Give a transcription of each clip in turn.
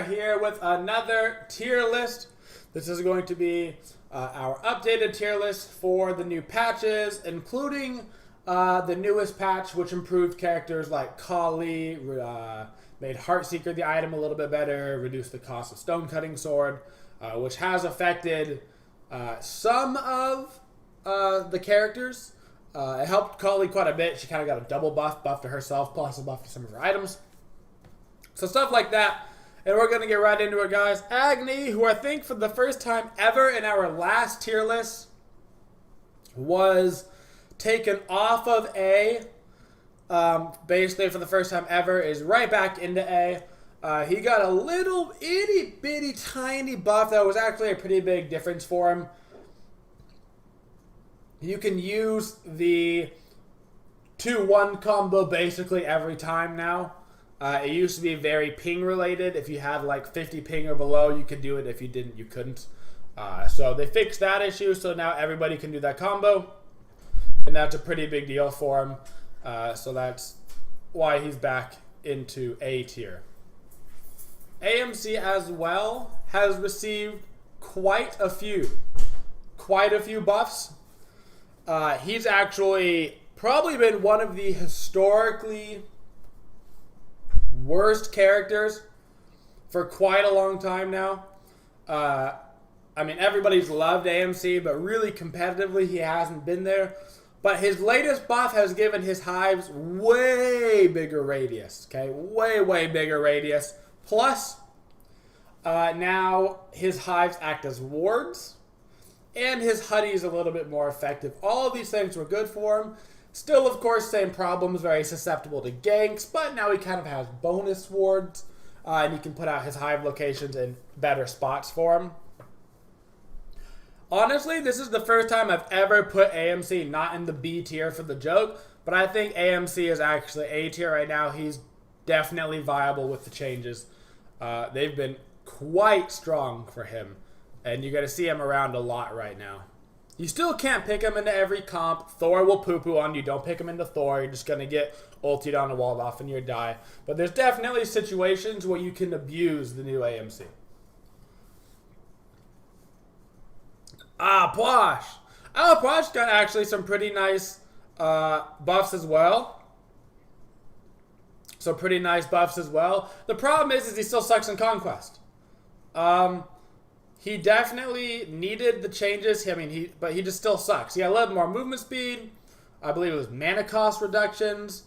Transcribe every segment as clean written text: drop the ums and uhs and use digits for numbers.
Here with another tier list. This is going to be our updated tier list for the new patches, including the newest patch, which improved characters like Kali, made Heartseeker the item a little bit better, reduced the cost of Stonecutting Sword, which has affected some of the characters. It helped Kali quite a bit. She kind of got a double buff to herself, plus a buff to some of her items. So stuff like that. And we're going to get right into it, guys. Agni, who I think for the first time ever in our last tier list was taken off of A. Basically, for the first time ever, is right back into A. He got a little itty-bitty tiny buff that was actually a pretty big difference for him. You can use the 2-1 combo basically every time now. It used to be very ping related. If you had like 50 ping or below, you could do it. If you didn't, you couldn't. So they fixed that issue, so now everybody can do that combo. And that's a pretty big deal for him. So that's why he's back into A tier. AMC as well has received quite a few buffs. He's actually probably been one of the historically worst characters for quite a long time now. I mean, everybody's loved AMC, but really competitively he hasn't been there. But his latest buff has given his hives way bigger radius. Okay, way bigger radius. Plus, now his hives act as wards, and his Huddy is a little bit more effective. All of these things were good for him. Still, of course, same problems, very susceptible to ganks, but now he kind of has bonus wards, and he can put out his hive locations in better spots for him. Honestly, this is the first time I've ever put AMC not in the B tier for the joke, but I think AMC is actually A tier right now. He's definitely viable with the changes. They've been quite strong for him, and you're going to see him around a lot right now. You still can't pick him into every comp. Thor will poo-poo on you. Don't pick him into Thor. You're just going to get ultied on a walled off and you die. But there's definitely situations where you can abuse the new AMC. Pwash. Pwash got actually some pretty nice buffs as well. The problem is he still sucks in Conquest. He definitely needed the changes. But he just still sucks. He had a little more movement speed. I believe it was mana cost reductions.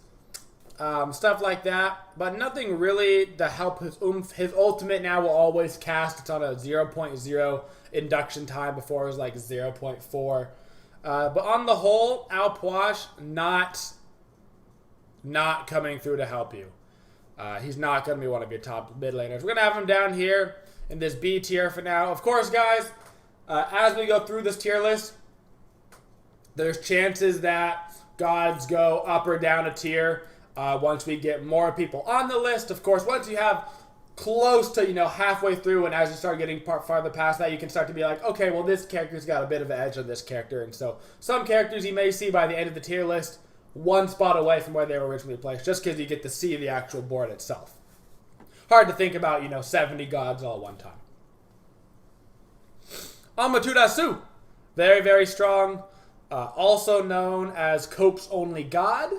Stuff like that. But nothing really to help his oomph. His ultimate now will always cast. It's on a 0.0 induction time. Before it was like 0.4. But on the whole, Pwash not coming through to help you. He's not going to be one of your top mid laners. We're going to have him down here in this B tier for now. Of course, guys, as we go through this tier list, there's chances that gods go up or down a tier once we get more people on the list. Of course, once you have close to, halfway through, and as you start getting farther past that, you can start to be like, okay, well, this character's got a bit of an edge on this character. And so some characters you may see by the end of the tier list one spot away from where they were originally placed, just because you get to see the actual board itself. Hard to think about, 70 gods all at one time. Amaterasu. Very strong. Also known as Cope's only god.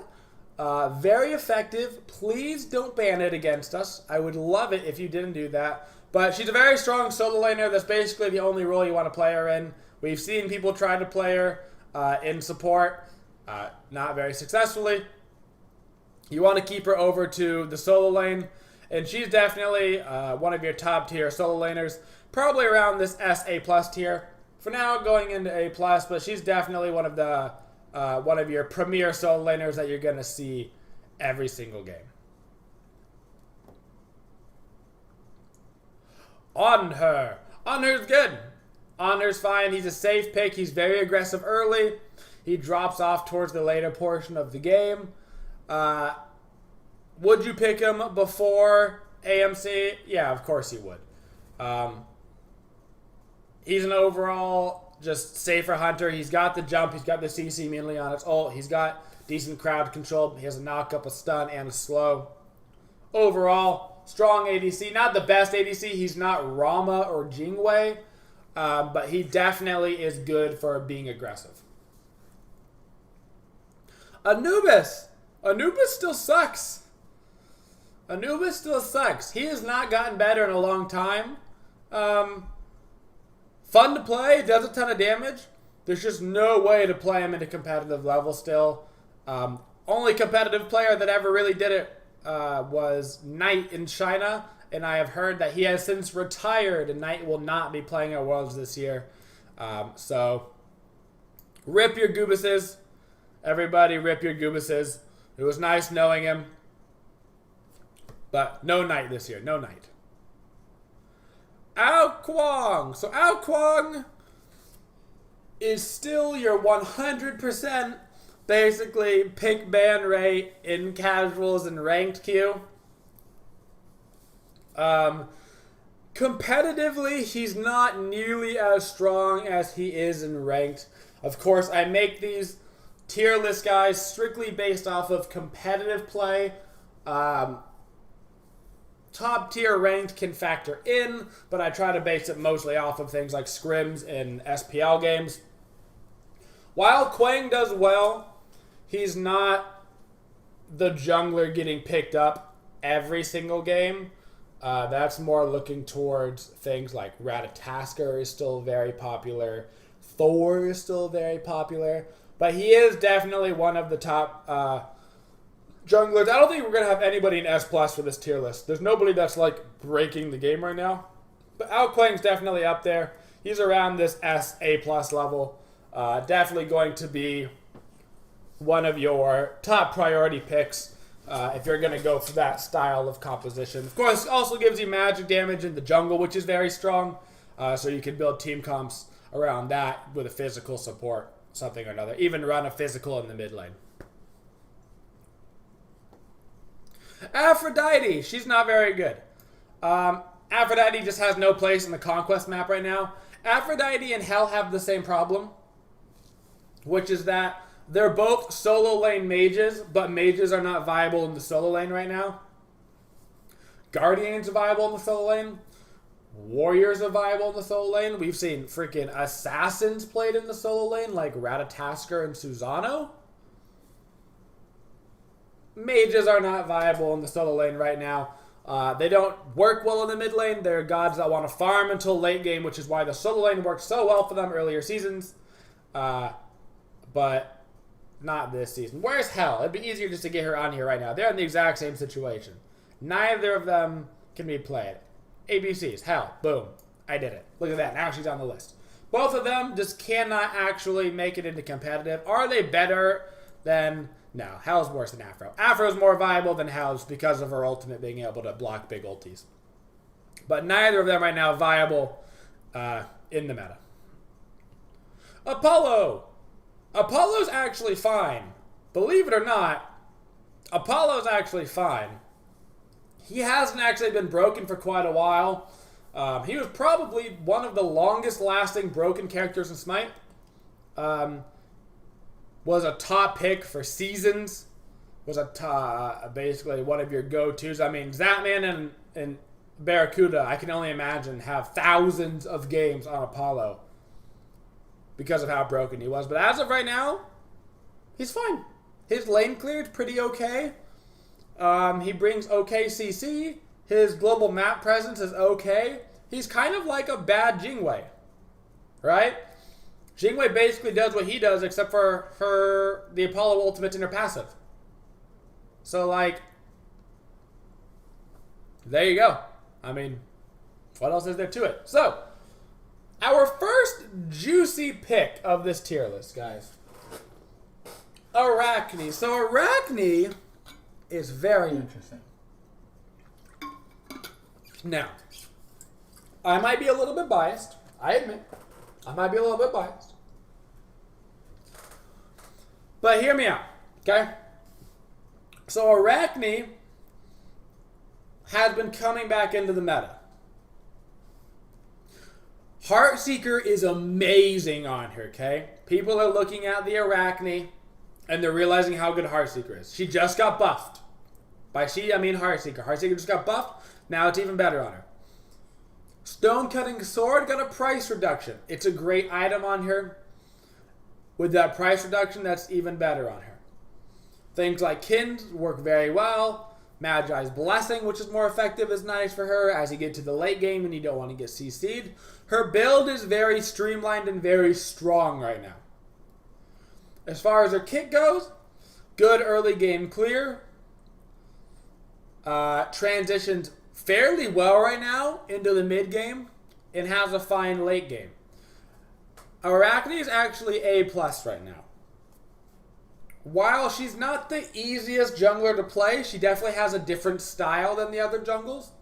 Very effective. Please don't ban it against us. I would love it if you didn't do that. But she's a very strong solo laner. That's basically the only role you want to play her in. We've seen people try to play her in support. Not very successfully. You want to keep her over to the solo lane. And she's definitely one of your top tier solo laners. Probably around this SA plus tier. For now, going into A plus, but she's definitely one of your premier solo laners that you're going to see every single game. Honor's good. Honor's fine. He's a safe pick. He's very aggressive early. He drops off towards the later portion of the game. Would you pick him before AMC? Yeah, of course you would. He's an overall just safer hunter. He's got the jump. He's got the CC mainly on its ult. He's got decent crowd control. He has a knock-up, a stun, and a slow. Overall, strong ADC. Not the best ADC. He's not Rama or Jingwei, but he definitely is good for being aggressive. Anubis. Anubis still sucks. Anubis still sucks. He has not gotten better in a long time. Fun to play, does a ton of damage. There's just no way to play him at a competitive level still. Only competitive player that ever really did it was Knight in China, and I have heard that he has since retired, and Knight will not be playing at Worlds this year. So, rip your Goobuses. Everybody rip your Goobuses. It was nice knowing him. But no Knight this year. No Knight. Ao Kwong. So Ao Kwong is still your 100% basically pick ban rate in casuals and ranked queue. Competitively, he's not nearly as strong as he is in ranked. Of course, I make these tier list guys strictly based off of competitive play. Top tier ranked can factor in, but I try to base it mostly off of things like scrims and SPL games. While Quang does well, he's not the jungler getting picked up every single game. That's more looking towards things like Ratatasker is still very popular. Thor is still very popular. But he is definitely one of the top junglers. I don't think we're going to have anybody in S+ for this tier list. There's nobody that's like breaking the game right now. But Ao Kwang's definitely up there. He's around this SA+ level. Definitely going to be one of your top priority picks if you're going to go for that style of composition. Of course, also gives you magic damage in the jungle, which is very strong. So you can build team comps around that with a physical support, something or another. Even run a physical in the mid lane. Aphrodite. She's not very good. Aphrodite just has no place in the Conquest map right now. Aphrodite and Hell have the same problem, which is that they're both solo lane mages, but mages are not viable in the solo lane right now. Guardians are viable in the solo lane. Warriors are viable in the solo lane. We've seen freaking assassins played in the solo lane, like Ratatasker and Susano. Mages are not viable in the solo lane right now. They don't work well in the mid lane. They're gods that want to farm until late game, which is why the solo lane worked so well for them earlier seasons. But not this season. Where's Hell? It'd be easier just to get her on here right now. They're in the exact same situation. Neither of them can be played. ABCs. Hell. Boom. I did it. Look at that. Now she's on the list. Both of them just cannot actually make it into competitive. Are they better than... No, Hell's worse than Afro. Afro's more viable than Hell's because of her ultimate being able to block big ultis. But neither of them right now viable in the meta. Apollo. Apollo's actually fine. Believe it or not, Apollo's actually fine. He hasn't actually been broken for quite a while. He was probably one of the longest lasting broken characters in Smite. Was a top pick for seasons. Was basically one of your go-tos. I mean, Zatman and Barracuda, I can only imagine, have thousands of games on Apollo because of how broken he was. But as of right now, he's fine. His lane cleared pretty okay. He brings okay CC. His global map presence is okay. He's kind of like a bad Jingwei, right? Jingwei basically does what he does, except for the Apollo ultimate in her passive. So, like, there you go. I mean, what else is there to it? So, our first juicy pick of this tier list, guys. Arachne. So, Arachne is very interesting. Now, I might be a little bit biased. I admit. I might be a little bit biased. But hear me out, okay? So Arachne has been coming back into the meta. Heartseeker is amazing on her, okay? People are looking at the Arachne, and they're realizing how good Heartseeker is. She just got buffed. By she, I mean Heartseeker. Heartseeker just got buffed. Now it's even better on her. Stone-cutting sword got a price reduction. It's a great item on her. With that price reduction, that's even better on her. Things like Kind work very well. Magi's Blessing, which is more effective, is nice for her as you get to the late game and you don't want to get CC'd. Her build is very streamlined and very strong right now. As far as her kit goes, good early game clear. Transitions fairly well right now into the mid game and has a fine late game. Arachne is actually A+ right now. While she's not the easiest jungler to play, she definitely has a different style than the other jungles.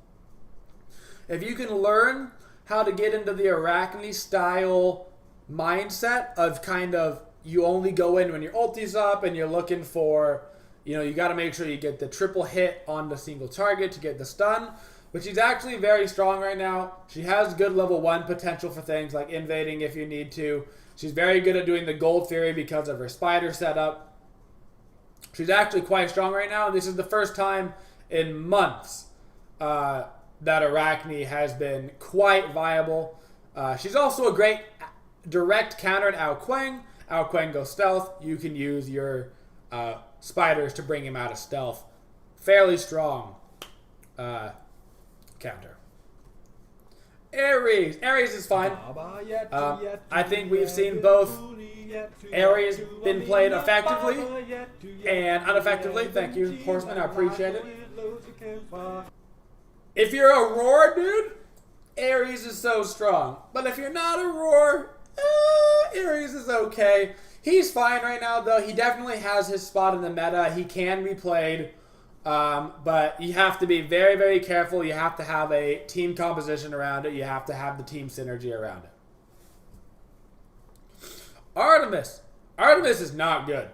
If you can learn how to get into the Arachne style mindset of kind of you only go in when your ulti's up and you're looking for, you got to make sure you get the triple hit on the single target to get the stun. But she's actually very strong right now. She has good level 1 potential for things like invading if you need to. She's very good at doing the Gold Fury because of her spider setup. She's actually quite strong right now, and this is the first time in months that Arachne has been quite viable. She's also a great direct counter to Ao Kuang. Ao Kuang goes stealth. You can use your spiders to bring him out of stealth. Fairly strong counter. Ares. Ares is fine. I think we've seen both Ares been played effectively and ineffectively. Thank you, Horseman. I appreciate it. If you're a Roar dude, Ares is so strong. But if you're not a Roar, Ares is okay. He's fine right now, though. He definitely has his spot in the meta. He can be played. But you have to be very, very careful. You have to have a team composition around it. You have to have the team synergy around it. Artemis. Artemis is not good.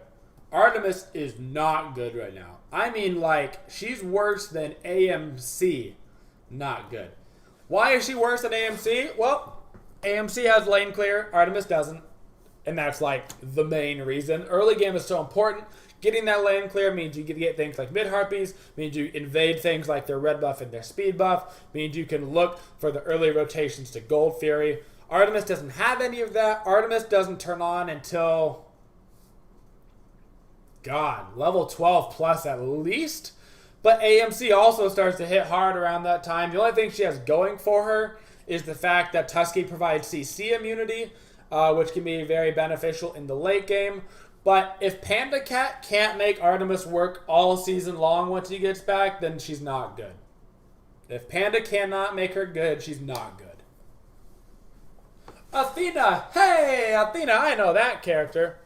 Artemis is not good right now. I mean, she's worse than AMC. Not good. Why is she worse than AMC? Well, AMC has lane clear. Artemis doesn't. And that's, the main reason. Early game is so important. Getting that lane clear means you can get things like mid-harpies, means you invade things like their red buff and their speed buff, means you can look for the early rotations to Gold Fury. Artemis doesn't have any of that. Artemis doesn't turn on until, level 12 plus at least. But AMC also starts to hit hard around that time. The only thing she has going for her is the fact that Tusky provides CC immunity, which can be very beneficial in the late game. But if Panda Cat can't make Artemis work all season long once he gets back, then she's not good. If Panda cannot make her good, she's not good. Athena! Hey, Athena, I know that character.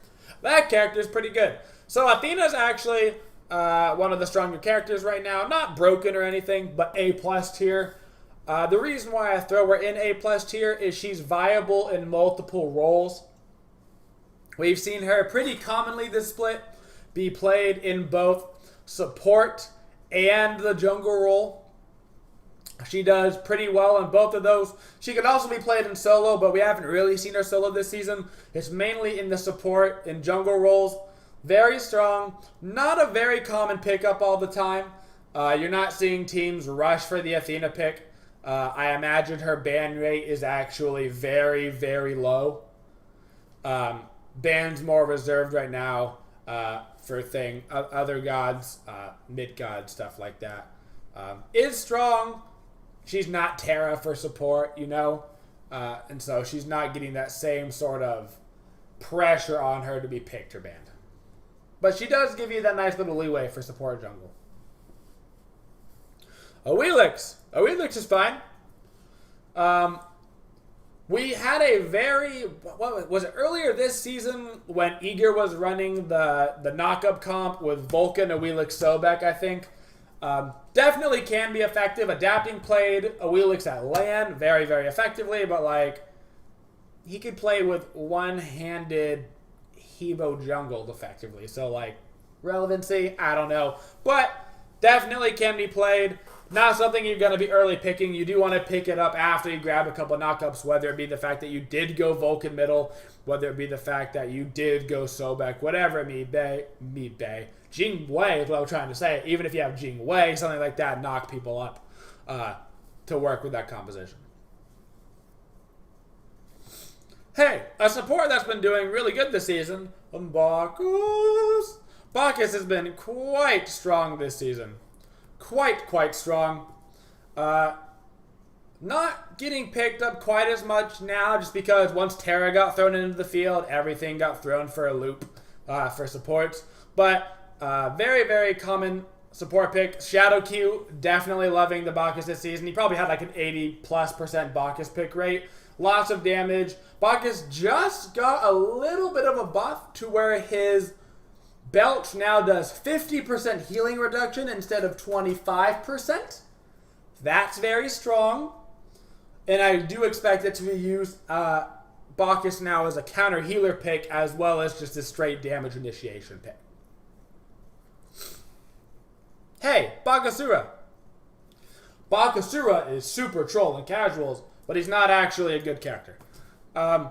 That character's pretty good. So Athena's actually one of the stronger characters right now. Not broken or anything, but A+ tier. The reason why I throw her in A+ tier is she's viable in multiple roles. We've seen her pretty commonly this split be played in both support and the jungle role. She does pretty well in both of those. She could also be played in solo, but we haven't really seen her solo this season. It's mainly in the support and jungle roles. Very strong. Not a very common pickup all the time. You're not seeing teams rush for the Athena pick. I imagine her ban rate is actually very, very low. Ban's more reserved right now for other gods, mid gods, stuff like that. Is strong. She's not Terra for support, and so she's not getting that same sort of pressure on her to be picked or banned. But she does give you that nice little leeway for support jungle. Awilix. Awilix is fine. We had a very, what was it, earlier this season when Eager was running the knock-up comp with Vulcan, Awilix, Sobek, I think. Definitely can be effective. Adapting played Awilix at LAN very, very effectively, but he could play with one-handed Hebo jungled effectively. So relevancy, I don't know. But definitely can be played. Not something you're going to be early picking. You do want to pick it up after you grab a couple knockups, whether it be the fact that you did go Vulcan middle, whether it be the fact that you did go Sobek, whatever it may be. Jing Wei is what I'm trying to say. Even if you have Jing Wei, something like that, knock people up to work with that composition. Hey, a support that's been doing really good this season, Bacchus. Bacchus has been quite strong this season. Quite strong. Not getting picked up quite as much now just because once Terra got thrown into the field, everything got thrown for a loop for supports. But very common support pick. Shadow Q, definitely loving the Bacchus this season. He probably had like an 80+% Bacchus pick rate. Lots of damage. Bacchus just got a little bit of a buff to where his Belch now does 50% healing reduction instead of 25%. That's very strong. And I do expect it to be used, Bacchus now as a counter healer pick as well as just a straight damage initiation pick. Hey, Bakasura. Bakasura is super troll in casuals, but he's not actually a good character. Can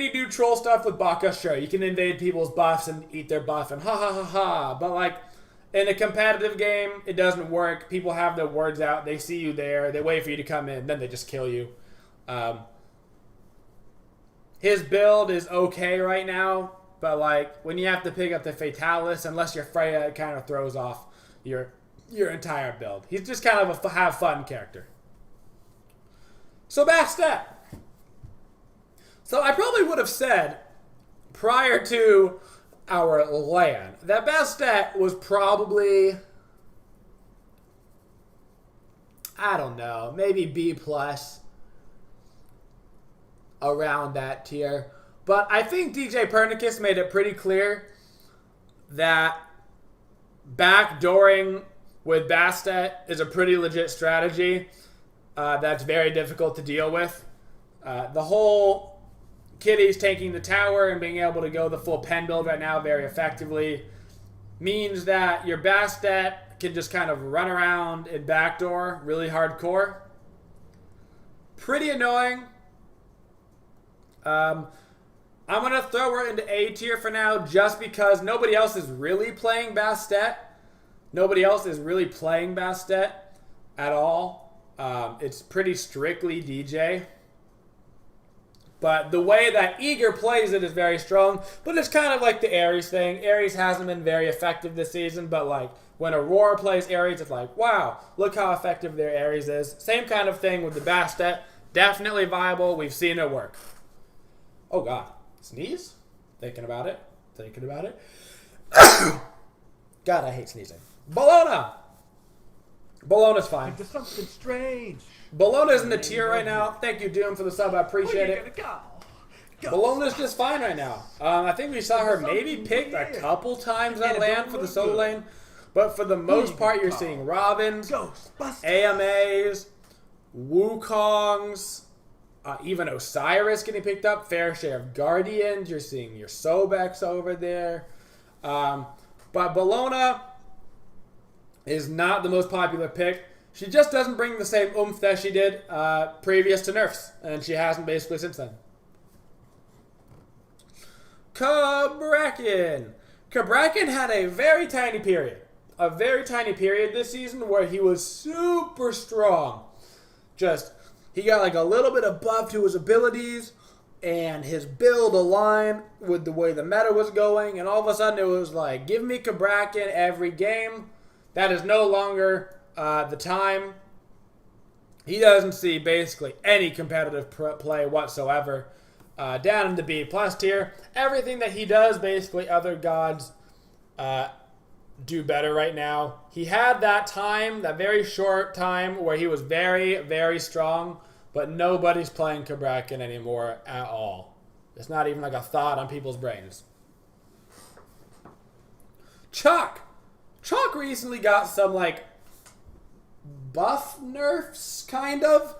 you do troll stuff with Baka? Sure, you can invade people's buffs and eat their buff and ha. But like, in a competitive game, it doesn't work. People have their words out. They see you there. They wait for you to come in. Then they just kill you. His build is okay right now. But like, when you have to pick up the Fatalis, unless you're Freya, it kind of throws off your entire build. He's just kind of a have fun character. So Bastet. So I probably would have said prior to our LAN that Bastet was probably, I don't know, maybe B+, around that tier. But I think DJ Pernicus made it pretty clear that backdooring with Bastet is a pretty legit strategy that's very difficult to deal with. The whole Kitty's taking the tower and being able to go the full pen build right now very effectively means that your Bastet can just kind of run around and backdoor really hardcore. Pretty annoying. I'm going to throw her into A tier for now just because nobody else is really playing Bastet. Nobody else is really playing Bastet at all. It's pretty strictly DJ. But the way that Eager plays it is very strong. But it's kind of like the Ares thing. Ares hasn't been very effective this season. But like when Aurora plays Ares, it's like, wow, look how effective their Ares is. Same kind of thing with the Bastet. Definitely viable. We've seen it work. Oh, God. Sneeze? Thinking about it. God, I hate sneezing. Bologna! Bologna's fine. Into something strange. Bologna's in the tier right now. Thank you, Doom, for the sub. I appreciate it. Bologna's just fine right now. I think we saw her maybe picked a couple times at LAN for the solo lane. But for the most part, you're seeing Robins, AMAs, Wukongs, even Osiris getting picked up. Fair share of Guardians. You're seeing your Sobeks over there. But Bologna is not the most popular pick. She just doesn't bring the same oomph that she did previous to nerfs. And she hasn't basically since then. Cabrakan. Cabrakan had a very tiny period. A very tiny period this season where he was super strong. He got like a little bit of buff to his abilities. And his build aligned with the way the meta was going. And all of a sudden it was like, give me Cabrakan every game. That is no longer the time. He doesn't see basically any competitive play whatsoever. Down in the B+ tier. Everything that he does, basically other gods do better right now. He had that time, that very short time where he was very strong, but nobody's playing Cabrakan anymore at all. It's not even like a thought on people's brains. Chuck recently got some like buff nerfs, kind of.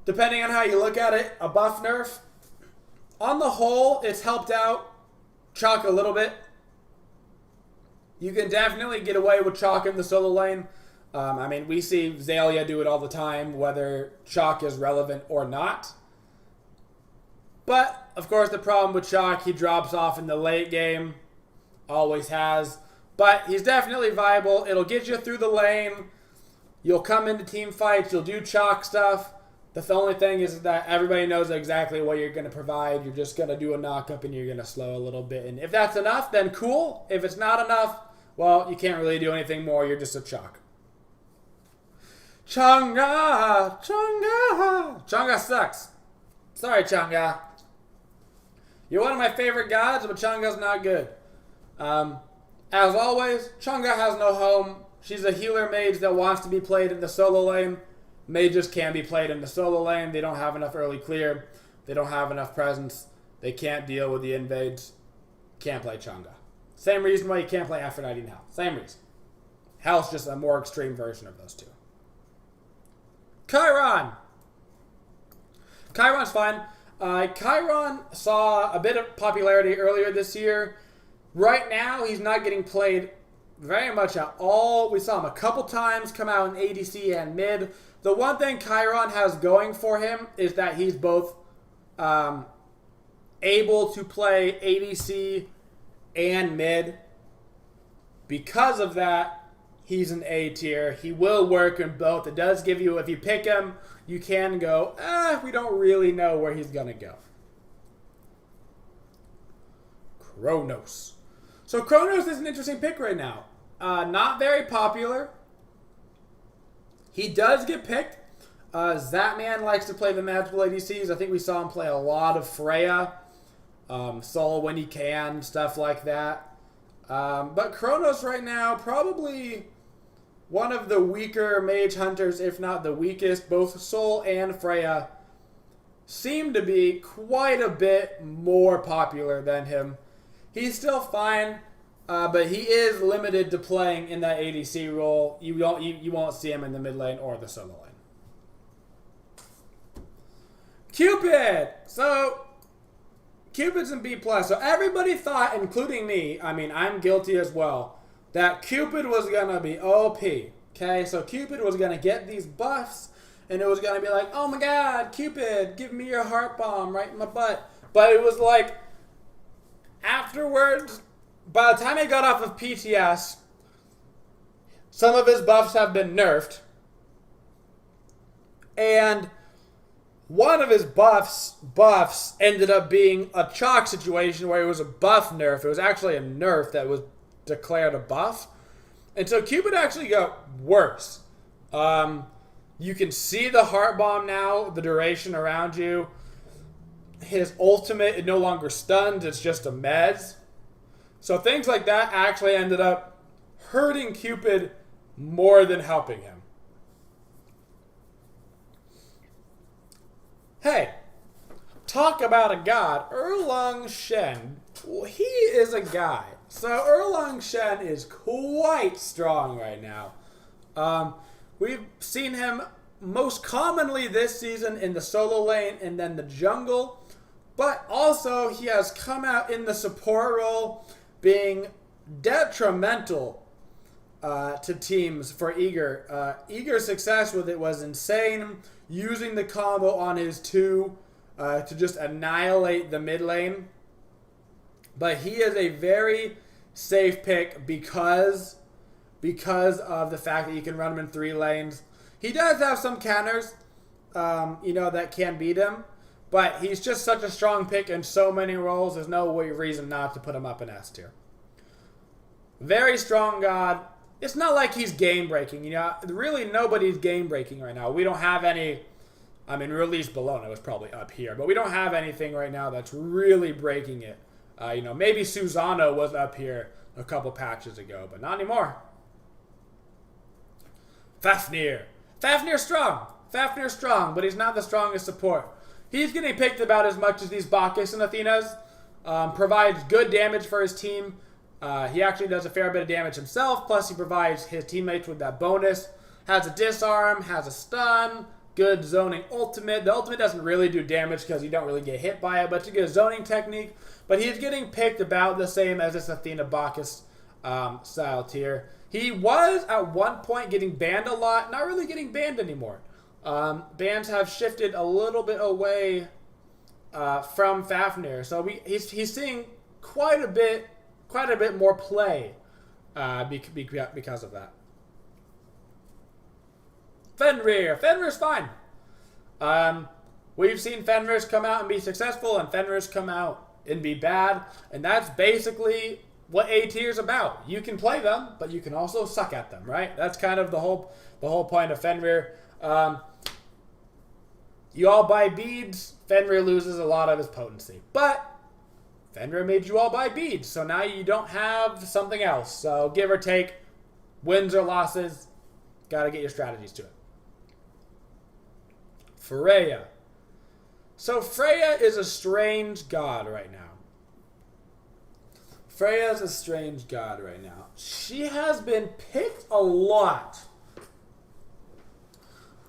Depending on how you look at it, a buff nerf. On the whole, it's helped out Chuck a little bit. You can definitely get away with chalk in the solo lane. I mean, we see Zalia do it all the time, whether chalk is relevant or not. But, of course, the problem with chalk, he drops off in the late game. Always has. But he's definitely viable. It'll get you through the lane. You'll come into team fights. You'll do chalk stuff. The only thing is that everybody knows exactly what you're going to provide. You're just going to do a knock-up and you're going to slow a little bit. And if that's enough, then cool. If it's not enough, well, you can't really do anything more. You're just a chalk. Chang'e! Chang'e! Chang'e sucks. Sorry, Chang'e. You're one of my favorite gods, but Chang'e's not good. As always, Chang'e has no home. She's a healer mage that wants to be played in the solo lane. Mages can be played in the solo lane. They don't have enough early clear. They don't have enough presence. They can't deal with the invades. Can't play Chang'e. Same reason why you can't play Aphrodite in Hell. Same reason. Hell's just a more extreme version of those two. Chiron. Chiron's fine. Chiron saw a bit of popularity earlier this year. Right now, he's not getting played very much at all. We saw him a couple times come out in ADC and mid. The one thing Chiron has going for him is that he's both able to play ADC and mid. Because of that, he's an A tier. He will work in both. It does give you, if you pick him, you can go, we don't really know where he's going to go. Kronos. So Kronos is an interesting pick right now. Not very popular. He does get picked. Zatman likes to play the magical ADCs. I think we saw him play a lot of Freya. Solo when he can, stuff like that. But Kronos right now, probably one of the weaker mage hunters, if not the weakest. Both Sol and Freya seem to be quite a bit more popular than him. He's still fine, but he is limited to playing in that ADC role. You won't see him in the mid lane or the solo lane. Cupid! So, Cupid's in B+. So everybody thought, including me, I mean, I'm guilty as well, that Cupid was going to be OP. Okay, so Cupid was going to get these buffs, and it was going to be like, oh my god, Cupid, give me your heart bomb right in my butt. But it was like, afterwards, by the time he got off of PTS, some of his buffs have been nerfed. And one of his buffs ended up being a chalk situation where it was a buff nerf. It was actually a nerf that was declared a buff. And so Cupid actually got worse. You can see the heart bomb now, the duration around you. His ultimate, it no longer stuns, it's just a mez. So things like that actually ended up hurting Cupid more than helping him. Hey, talk about a god. Erlang Shen, he is a guy. So Erlang Shen is quite strong right now. We've seen him most commonly this season in the solo lane and then the jungle. But also, he has come out in the support role, being detrimental to teams for Eager. Eager's success with it was insane, using the combo on his 2 to just annihilate the mid lane. But he is a very safe pick because of the fact that you can run him in 3 lanes. He does have some counters, that can beat him. But he's just such a strong pick in so many roles, there's no reason not to put him up in S tier. Very strong god. It's not like he's game-breaking. Really nobody's game-breaking right now. We don't have any... I mean, Release Bologna was probably up here. But we don't have anything right now that's really breaking it. Maybe Susano was up here a couple patches ago, but not anymore. Fafnir. Fafnir's strong. Fafnir's strong, but he's not the strongest support. He's getting picked about as much as these Bacchus and Athenas. Provides good damage for his team. He actually does a fair bit of damage himself. Plus, he provides his teammates with that bonus. Has a disarm, has a stun, good zoning ultimate. The ultimate doesn't really do damage because you don't really get hit by it, but it's a good zoning technique. But he's getting picked about the same as this Athena Bacchus style tier. He was at one point getting banned a lot, not really getting banned anymore. Bans have shifted a little bit away from Fafnir, so he's seeing quite a bit more play because of that. Fenrir's fine. We've seen Fenrir's come out and be successful, and Fenrir's come out and be bad, and that's basically what A tier is about. You can play them, but you can also suck at them, right? That's kind of the whole point of Fenrir. You all buy beads, Fenrir loses a lot of his potency. But Fenrir made you all buy beads, so now you don't have something else. So give or take, wins or losses, gotta get your strategies to it. Freya. So Freya is a strange god right now. Freya's a strange god right now. She has been picked a lot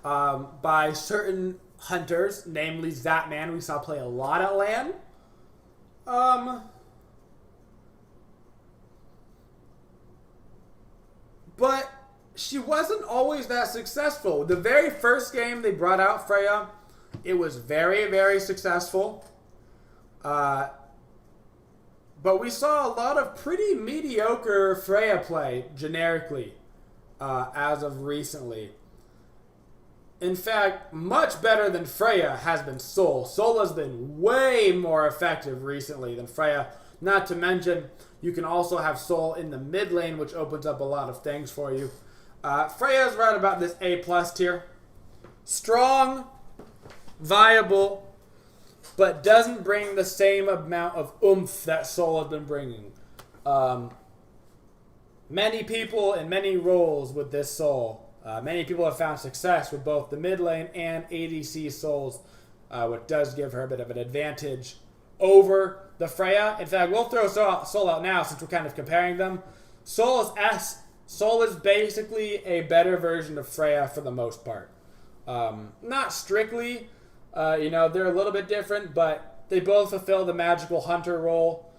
by certain hunters, namely Zatman, we saw play a lot at LAN. But she wasn't always that successful. The very first game they brought out Freya, it was very, very successful. But we saw a lot of pretty mediocre Freya play, generically, as of recently. In fact, much better than Freya has been Sol. Sol has been way more effective recently than Freya. Not to mention, you can also have Sol in the mid lane, which opens up a lot of things for you. Freya's right about this A+ tier. Strong, viable, but doesn't bring the same amount of oomph that Sol has been bringing. Many people in many roles with this Sol. Many people have found success with both the mid lane and ADC Sols, which does give her a bit of an advantage over the Freya. In fact, we'll throw Sol out now since we're kind of comparing them. Sol is S. Sol is basically a better version of Freya for the most part. Not strictly. They're a little bit different, but they both fulfill the magical hunter role.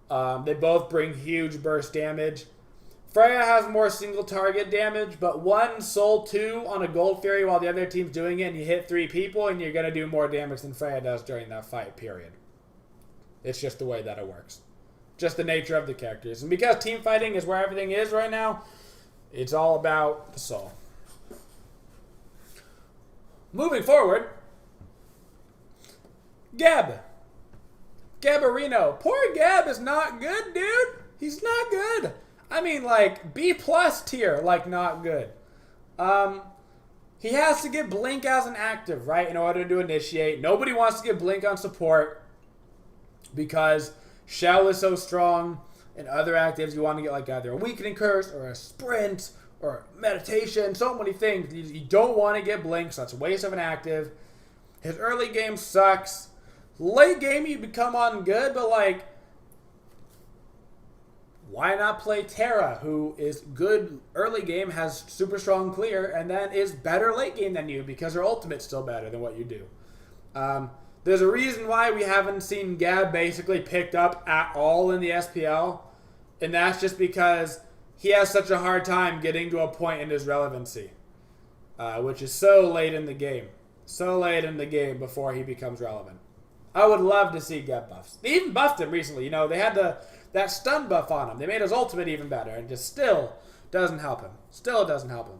They both bring huge burst damage. Freya has more single target damage, but one Sol 2 on a Gold Fury while the other team's doing it, and you hit 3 people, and you're going to do more damage than Freya does during that fight, period. It's just the way that it works. Just the nature of the characters. And because team fighting is where everything is right now, it's all about the Sol. Moving forward, Gab. Gabarino. Poor Gab is not good, dude. He's not good. I mean, like, B+ tier, like, not good. He has to get Blink as an active, right, in order to initiate. Nobody wants to get Blink on support because Shell is so strong. And other actives, you want to get, like, either a Weakening Curse or a Sprint or Meditation. So many things. You don't want to get Blink, so that's a waste of an active. His early game sucks. Late game, you become on good, but, like, why not play Terra, who is good early game, has super strong clear, and then is better late game than you because her ultimate's still better than what you do. There's a reason why we haven't seen Gab basically picked up at all in the SPL, and that's just because he has such a hard time getting to a point in his relevancy, which is so late in the game. So late in the game before he becomes relevant. I would love to see Gab buffs. They even buffed him recently. They had that stun buff on him. They made his ultimate even better, and just still doesn't help him. Still doesn't help him.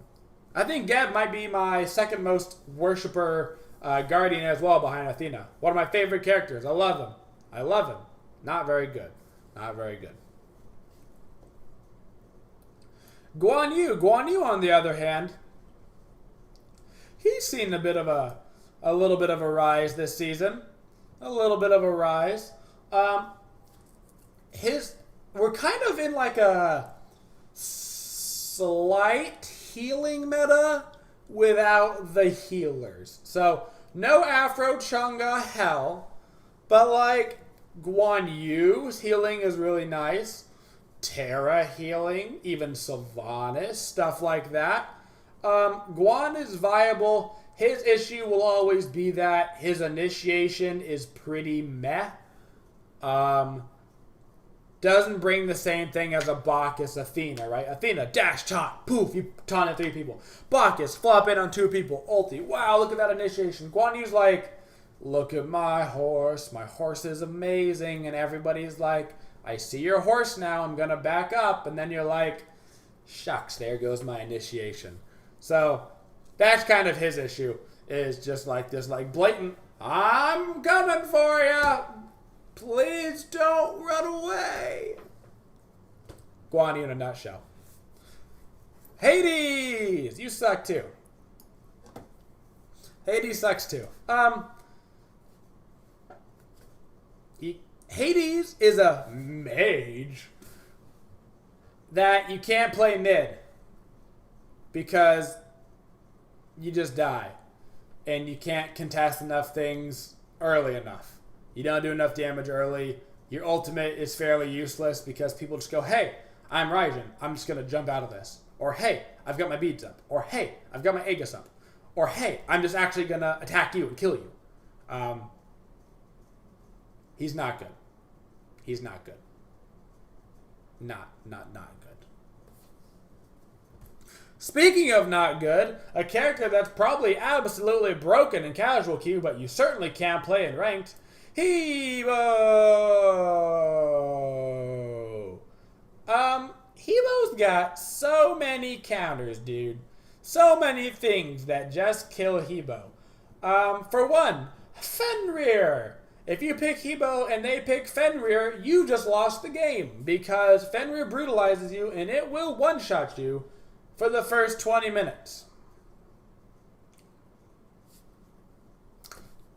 I think Gab might be my second most worshiper Guardian as well behind Athena. One of my favorite characters. I love him. I love him. Not very good. Not very good. Guan Yu. Guan Yu, on the other hand, he's seen a little bit of a rise this season. A little bit of a rise. We're kind of in like a slight healing meta without the healers. So no Afro Chunga hell, but like Guan Yu's healing is really nice. Terra healing, even Sylvanas, stuff like that. Guan is viable. His issue will always be that his initiation is pretty meh. doesn't bring the same thing as a Bacchus Athena, right? Athena, dash, taunt, poof, you taunt at 3 people. Bacchus, flop in on 2 people, ulti. Wow, look at that initiation. Guan Yu's like, look at my horse is amazing. And everybody's like, I see your horse now, I'm gonna back up. And then you're like, shucks, there goes my initiation. So that's kind of his issue, is just like this like blatant, I'm coming for you. Please don't run away. Guan Yu in a nutshell. Hades, you suck too. Hades sucks too. Hades is a mage that you can't play mid because you just die and you can't contest enough things early enough. You don't do enough damage early. Your ultimate is fairly useless because people just go, hey, I'm Raijin. I'm just going to jump out of this. Or, hey, I've got my beads up. Or, hey, I've got my Aegis up. Or, hey, I'm just actually going to attack you and kill you. He's not good. He's not good. Not good. Speaking of not good, a character that's probably absolutely broken in casual queue, but you certainly can't play in ranked, Hebo! Hebo's got so many counters, dude. So many things that just kill Hebo. For one, Fenrir. If you pick Hebo and they pick Fenrir, you just lost the game because Fenrir brutalizes you and it will one-shot you for the first 20 minutes.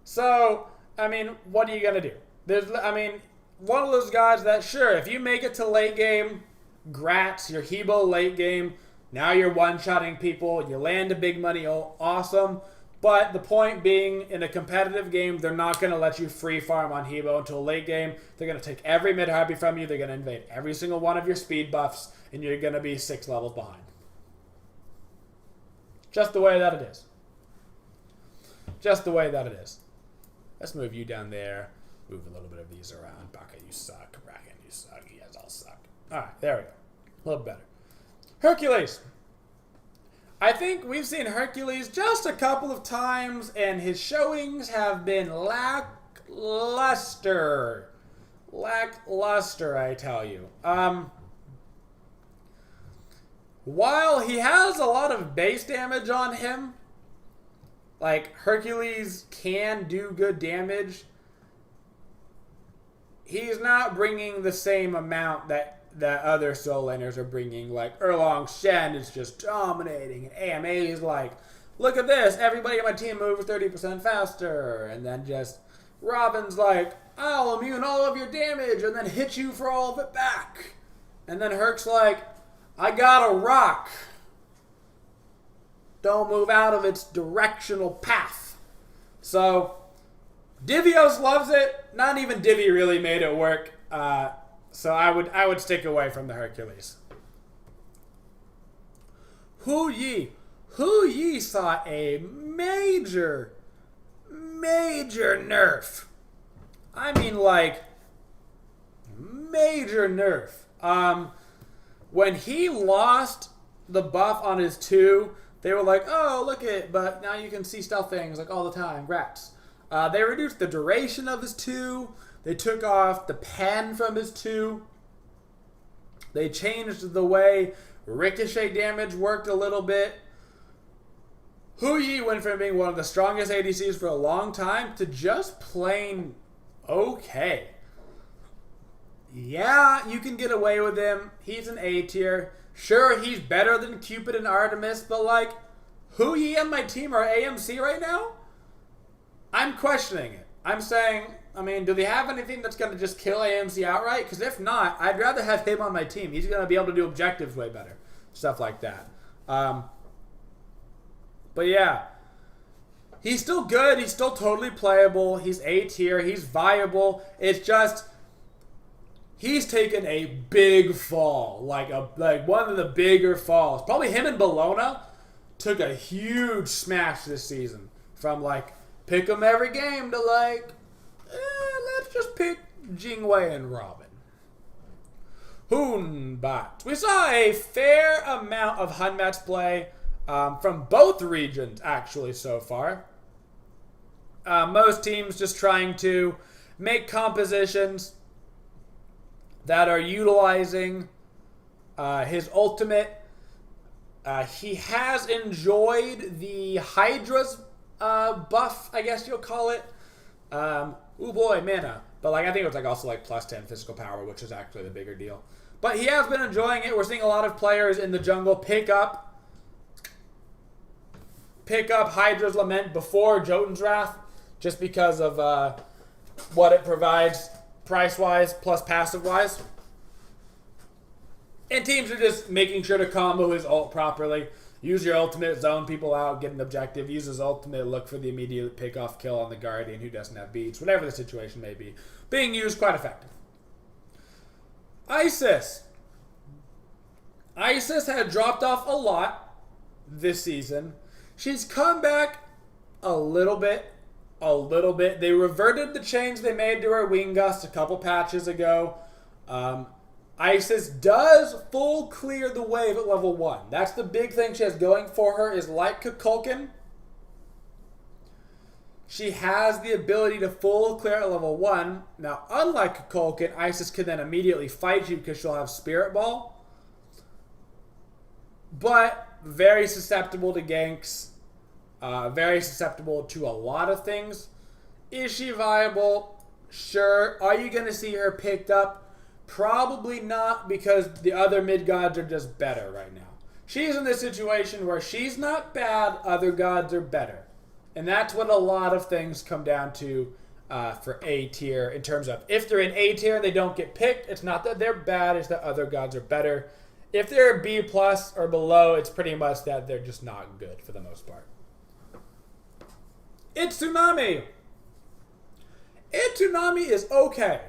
So, I mean, what are you going to do? One of those guys that, sure, if you make it to late game, grats, you're Hebo late game, now you're one-shotting people, you land a big money, awesome. But the point being, in a competitive game, they're not going to let you free farm on Hebo until late game. They're going to take every mid-harpy from you, they're going to invade every single one of your speed buffs, and you're going to be 6 levels behind. Just the way that it is. Just the way that it is. Let's move you down there. Move a little bit of these around. Baka, you suck. Bracken, you suck. You guys all suck. Alright, there we go. A little better. Hercules. I think we've seen Hercules just a couple of times, and his showings have been lackluster. Lackluster, I tell you. While he has a lot of base damage on him, like Hercules can do good damage, he's not bringing the same amount that other soul laners are bringing. Like Erlong Shen is just dominating, and AMA is like, look at this, everybody on my team moves 30% faster, and then just Robin's like, I'll immune all of your damage and then hit you for all of it back. And then Herc's like, I got a rock. Don't move out of its directional path. So, Divios loves it. Not even Divi really made it work. So I would stick away from the Hercules. Hu Yi saw a major nerf. I mean, like, major nerf. When he lost the buff on his 2, they were like, oh, look it, but now you can see stealth things like all the time. Grats. They reduced the duration of his 2. They took off the pen from his 2. They changed the way ricochet damage worked a little bit. Hu Yi went from being one of the strongest ADCs for a long time to just plain okay. Yeah, you can get away with him. He's an A tier. Sure, he's better than Cupid and Artemis, but like, Hu Yi and my team are AMC right now? I'm questioning it. I'm saying, do they have anything that's going to just kill AMC outright? Because if not, I'd rather have him on my team. He's going to be able to do objectives way better. Stuff like that. But yeah, he's still good. He's still totally playable. He's A tier. He's viable. It's just, he's taken a big fall. Like one of the bigger falls. Probably him and Bologna took a huge smash this season. From like, pick him every game to like, let's just pick Jingwei and Robin. Hoonbot. We saw a fair amount of Hunmets play from both regions, actually, so far. Most teams just trying to make compositions that are utilizing his ultimate. He has enjoyed the Hydra's buff, I guess you'll call it. Oh boy, mana. But I think it was also plus 10 physical power, which is actually the bigger deal. But he has been enjoying it. We're seeing a lot of players in the jungle pick up Hydra's Lament before Jotun's Wrath, just because of what it provides price-wise plus passive-wise. And teams are just making sure to combo his ult properly. Use your ultimate, zone people out, get an objective. Use his ultimate, look for the immediate pick-off kill on the Guardian who doesn't have beats. Whatever the situation may be. Being used quite effective. Isis. Isis had dropped off a lot this season. She's come back a little bit. They reverted the change they made to her Wing Gust a couple patches ago. Isis does full clear the wave at level 1. That's the big thing she has going for her, is like Kukulkan. She has the ability to full clear at level 1. Now, unlike Kukulkan, Isis can then immediately fight you because she'll have Spirit Ball. But very susceptible to ganks. Very susceptible to a lot of things. Is she viable? Sure. Are you going to see her picked up? Probably not, because the other mid gods are just better right now. She's in this situation where she's not bad, other gods are better. And that's what a lot of things come down to for A tier, in terms of if they're in A tier and they don't get picked, it's not that they're bad, it's that other gods are better. If they're B plus or below, it's pretty much that they're just not good for the most part. Tsunami. Tsunami is okay.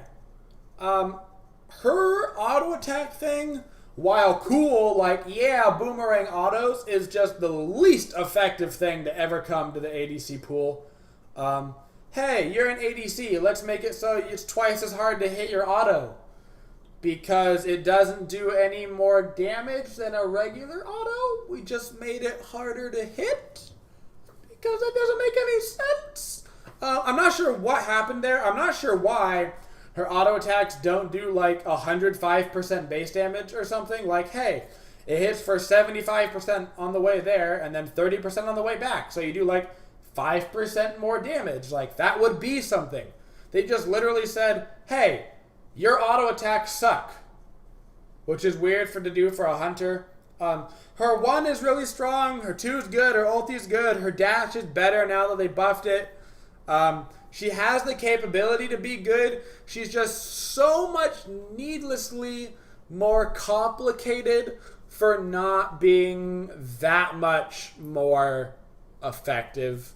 Her auto attack thing, while cool, boomerang autos, is just the least effective thing to ever come to the ADC pool. Hey, you're an ADC. Let's make it so it's twice as hard to hit your auto, because it doesn't do any more damage than a regular auto. We just made it harder to hit, because that doesn't make any sense. I'm not sure what happened there. I'm not sure why her auto attacks don't do 105% base damage or something. Hey, it hits for 75% on the way there and then 30% on the way back. So you do 5% more damage. That would be something. They just literally said, hey, your auto attacks suck. Which is weird to do for a hunter. Her 1 is really strong. Her 2 is good. Her ulti is good. Her dash is better now that they buffed it. She has the capability to be good. She's just so much needlessly more complicated for not being that much more effective.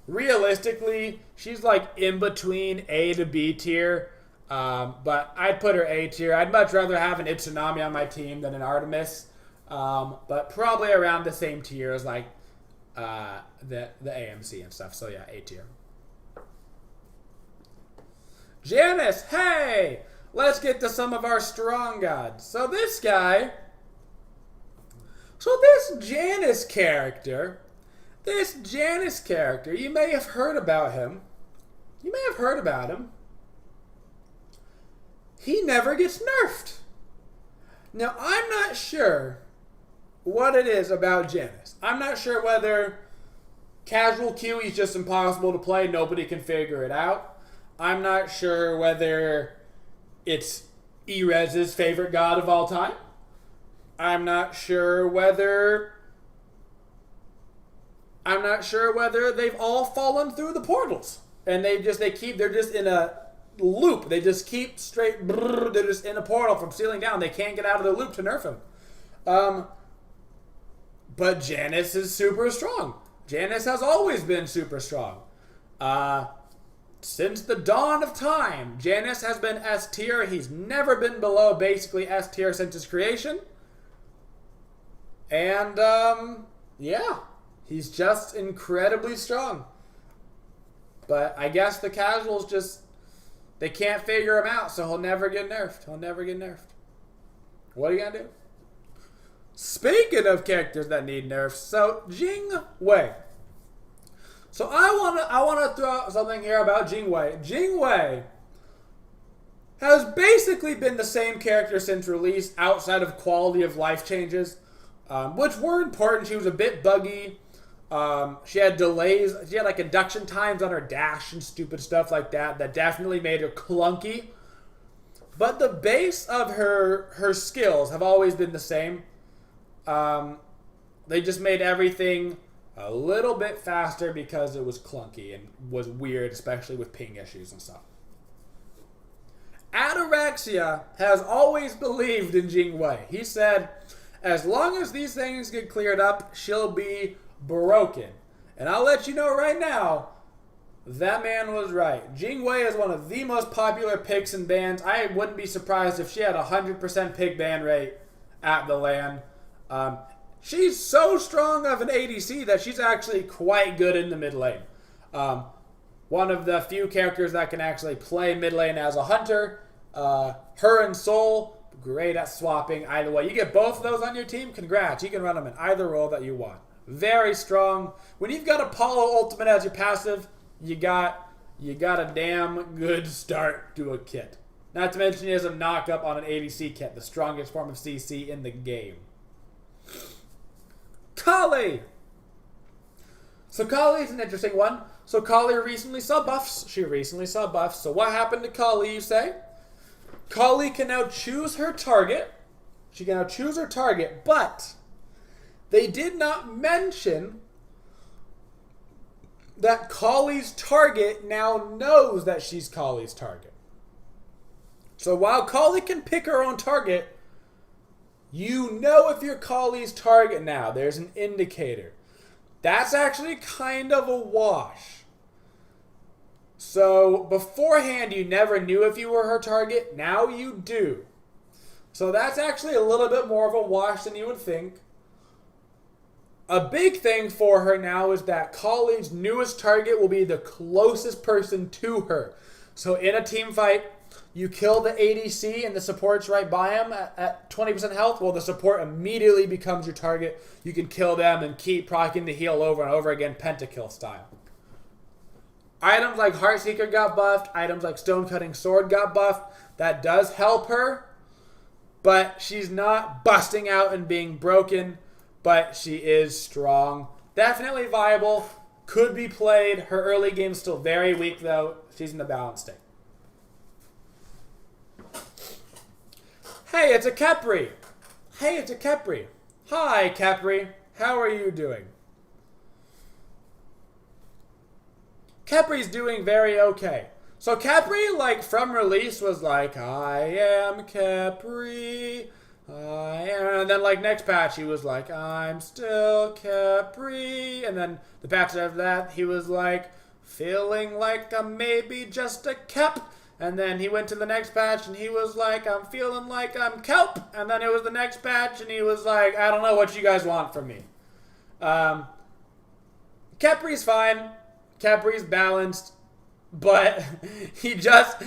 Realistically, she's in between A to B tier. But I'd put her A tier. I'd much rather have an Tsunami on my team than an Artemis. But probably around the same tier as the AMC and stuff. So yeah, A tier. Janice, hey! Let's get to some of our strong gods. So this Janice character, you may have heard about him. He never gets nerfed. Now, I'm not sure what it is about Janice. I'm not sure whether casual queue is just impossible to play, nobody can figure it out. I'm not sure whether it's Erez's favorite god of all time. I'm not sure whether they've all fallen through the portals and they're just in a loop. They just keep they're just in a portal from ceiling down. They can't get out of the loop to nerf him. But Janice is super strong. Janice has always been super strong. Since the dawn of time, Janice has been S tier. He's never been below basically S tier since his creation. And, yeah, he's just incredibly strong. But I guess the casuals They can't figure him out, so he'll never get nerfed. He'll never get nerfed. What are you going to do? Speaking of characters that need nerfs, so Jing Wei. So I want to throw out something here about Jing Wei. Jing Wei has basically been the same character since release outside of quality of life changes, which were important. She was a bit buggy. She had delays. She had like induction times on her dash and stupid stuff like that that definitely made her clunky. But the base of her skills have always been the same. They just made everything a little bit faster because it was clunky and was weird, especially with ping issues and stuff. Ataraxia has always believed in Jing Wei. He said, as long as these things get cleared up, she'll be broken. And I'll let you know right now, that man was right. Jing Wei is one of the most popular picks and bans. I wouldn't be surprised if she had a 100% pick ban rate at the LAN. She's so strong of an ADC that she's actually quite good in the mid lane. One of the few characters that can actually play mid lane as a hunter. Her and Soul, great at swapping. Either way, you get both of those on your team, congrats. You can run them in either role that you want. Very strong. When you've got Apollo Ultimate as your passive, you got a damn good start to a kit. Not to mention he has a knockup on an ADC kit, the strongest form of CC in the game. Kali! So Kali's an interesting one. So Kali recently saw buffs. She recently saw buffs. So what happened to Kali, you say? Kali can now choose her target. She can now choose her target, but they did not mention that Kali's target now knows that she's Kali's target. So while Kali can pick her own target, you know if you're Kali's target now. There's an indicator. That's actually kind of a wash. So beforehand, you never knew if you were her target. Now you do. So that's actually a little bit more of a wash than you would think. A big thing for her now is that Kali's newest target will be the closest person to her. So in a team fight, you kill the ADC and the support's right by him at 20% health. Well, the support immediately becomes your target. You can kill them and keep proccing the heal over and over again, pentakill style. Items like Heartseeker got buffed. Items like Stone-Cutting Sword got buffed. That does help her, but she's not busting out and being broken, but she is strong. Definitely viable. Could be played. Her early game's still very weak, though. She's in the balanced state. Hey, it's a Kepri. Hey, it's a Kepri. Hi, Kepri. How are you doing? Kepri's doing very okay. So Kepri, like, from release was like, I am Kepri. And then, like, next patch, he was like, I'm still Kepri. And then the patch after that, he was like, feeling like I'm maybe just a Kep. And then he went to the next patch, and he was like, I'm feeling like I'm Kelp. And then it was the next patch, and he was like, I don't know what you guys want from me. Kepri's fine. Kepri's balanced. But he just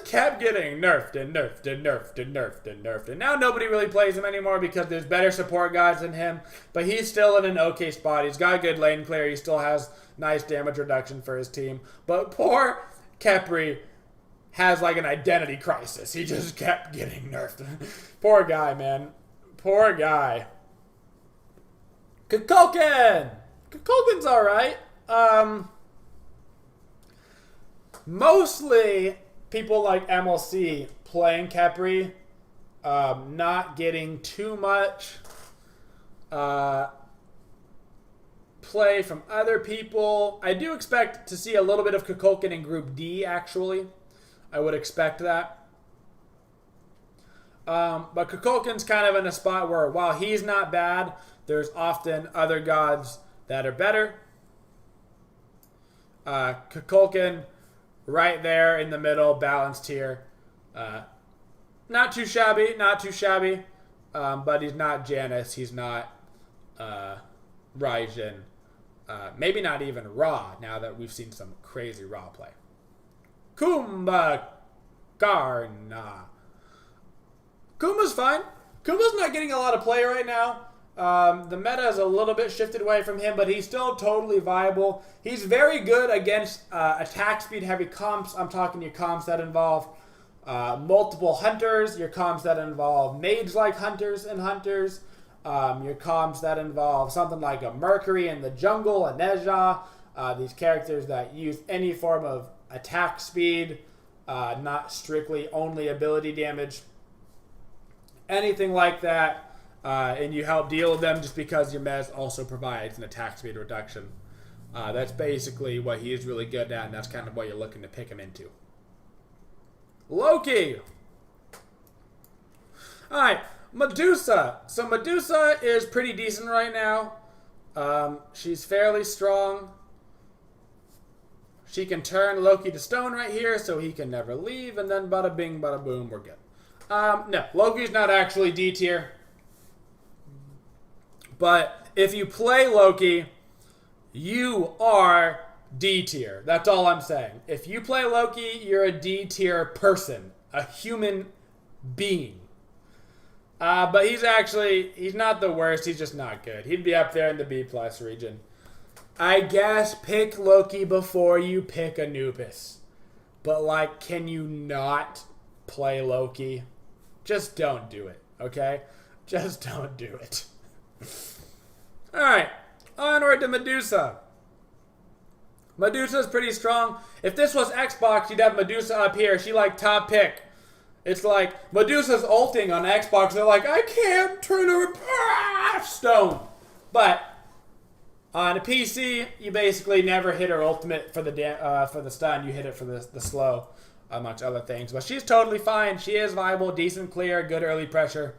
kept getting nerfed and nerfed and nerfed and nerfed and nerfed. And now nobody really plays him anymore because there's better support guys than him. But he's still in an okay spot. He's got a good lane clear. He still has nice damage reduction for his team. But poor Kepri has like an identity crisis. He just kept getting nerfed. Poor guy, man. Poor guy. Kukulkan! Kukulkan's alright. Mostly people like MLC playing Kepri, not getting too much play from other people. I do expect to see a little bit of Kukulkan in Group D, actually. I would expect that. But Kukulkan's kind of in a spot where while he's not bad, there's often other gods that are better. Kukulkan right there in the middle, balanced here. Not too shabby, not too shabby. But he's not Janus. He's not Raijin. Maybe not even Ra, now that we've seen some crazy Ra play. Kumba Garna. Kuma's fine. Kuma's not getting a lot of play right now. The meta is a little bit shifted away from him, but he's still totally viable. He's very good against attack speed heavy comps. I'm talking your comps that involve multiple hunters, your comps that involve mage-like hunters and hunters, your comps that involve something like a Mercury in the jungle, a Neja, these characters that use any form of attack speed, not strictly only ability damage, anything like that. And you help deal with them just because your mez also provides an attack speed reduction. That's basically what he is really good at, and that's kind of what you're looking to pick him into. Loki! Alright, Medusa. So Medusa is pretty decent right now. She's fairly strong. She can turn Loki to stone right here, so he can never leave, and then bada bing, bada boom, we're good. No, Loki's not actually D tier. But if you play Loki, you are D tier. That's all I'm saying. If you play Loki, you're a D tier person, a human being. But he's not the worst. He's just not good. He'd be up there in the B+ region. I guess pick Loki before you pick Anubis. But, like, can you not play Loki? Just don't do it, okay? Just don't do it. Alright, onward to Medusa. Medusa's pretty strong. If this was Xbox, you'd have Medusa up here. She like top pick. It's like Medusa's ulting on Xbox. They're like, I can't turn her stone. But on a PC, you basically never hit her ultimate for the stun. You hit it for the slow, amongst other things. But she's totally fine. She is viable, decent clear, good early pressure.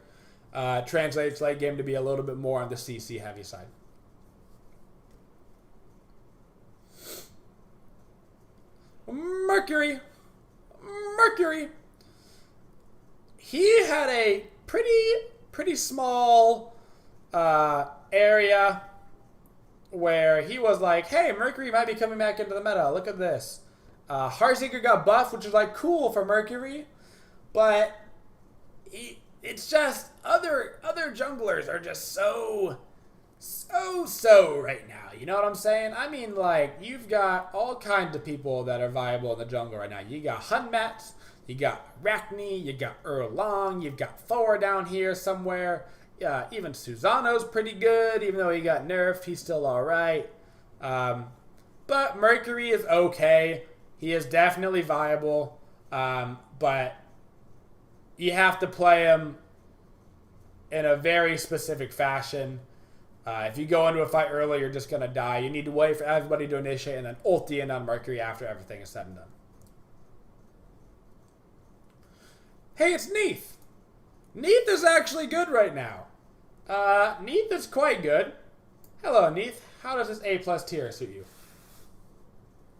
Translates late game to be a little bit more on the CC heavy side. Mercury. He had a pretty small area where he was like, hey, Mercury might be coming back into the meta. Look at this. Heartseeker got buffed, which is like cool for Mercury, but it's just other junglers are just so right now. You know what I'm saying? I mean, like, you've got all kinds of people that are viable in the jungle right now. You got Hunmats, you got Arachne, you got Erlang, you've got Thor down here somewhere. Even Susano's pretty good, even though he got nerfed, he's still alright. But Mercury is okay. He is definitely viable, but you have to play him in a very specific fashion. If you go into a fight early, you're just going to die. You need to wait for everybody to initiate and then ulti in on Mercury after everything is said and done. Hey, it's Neith. Neith is actually good right now. Neith is quite good. Hello, Neith. How does this A+ tier suit you?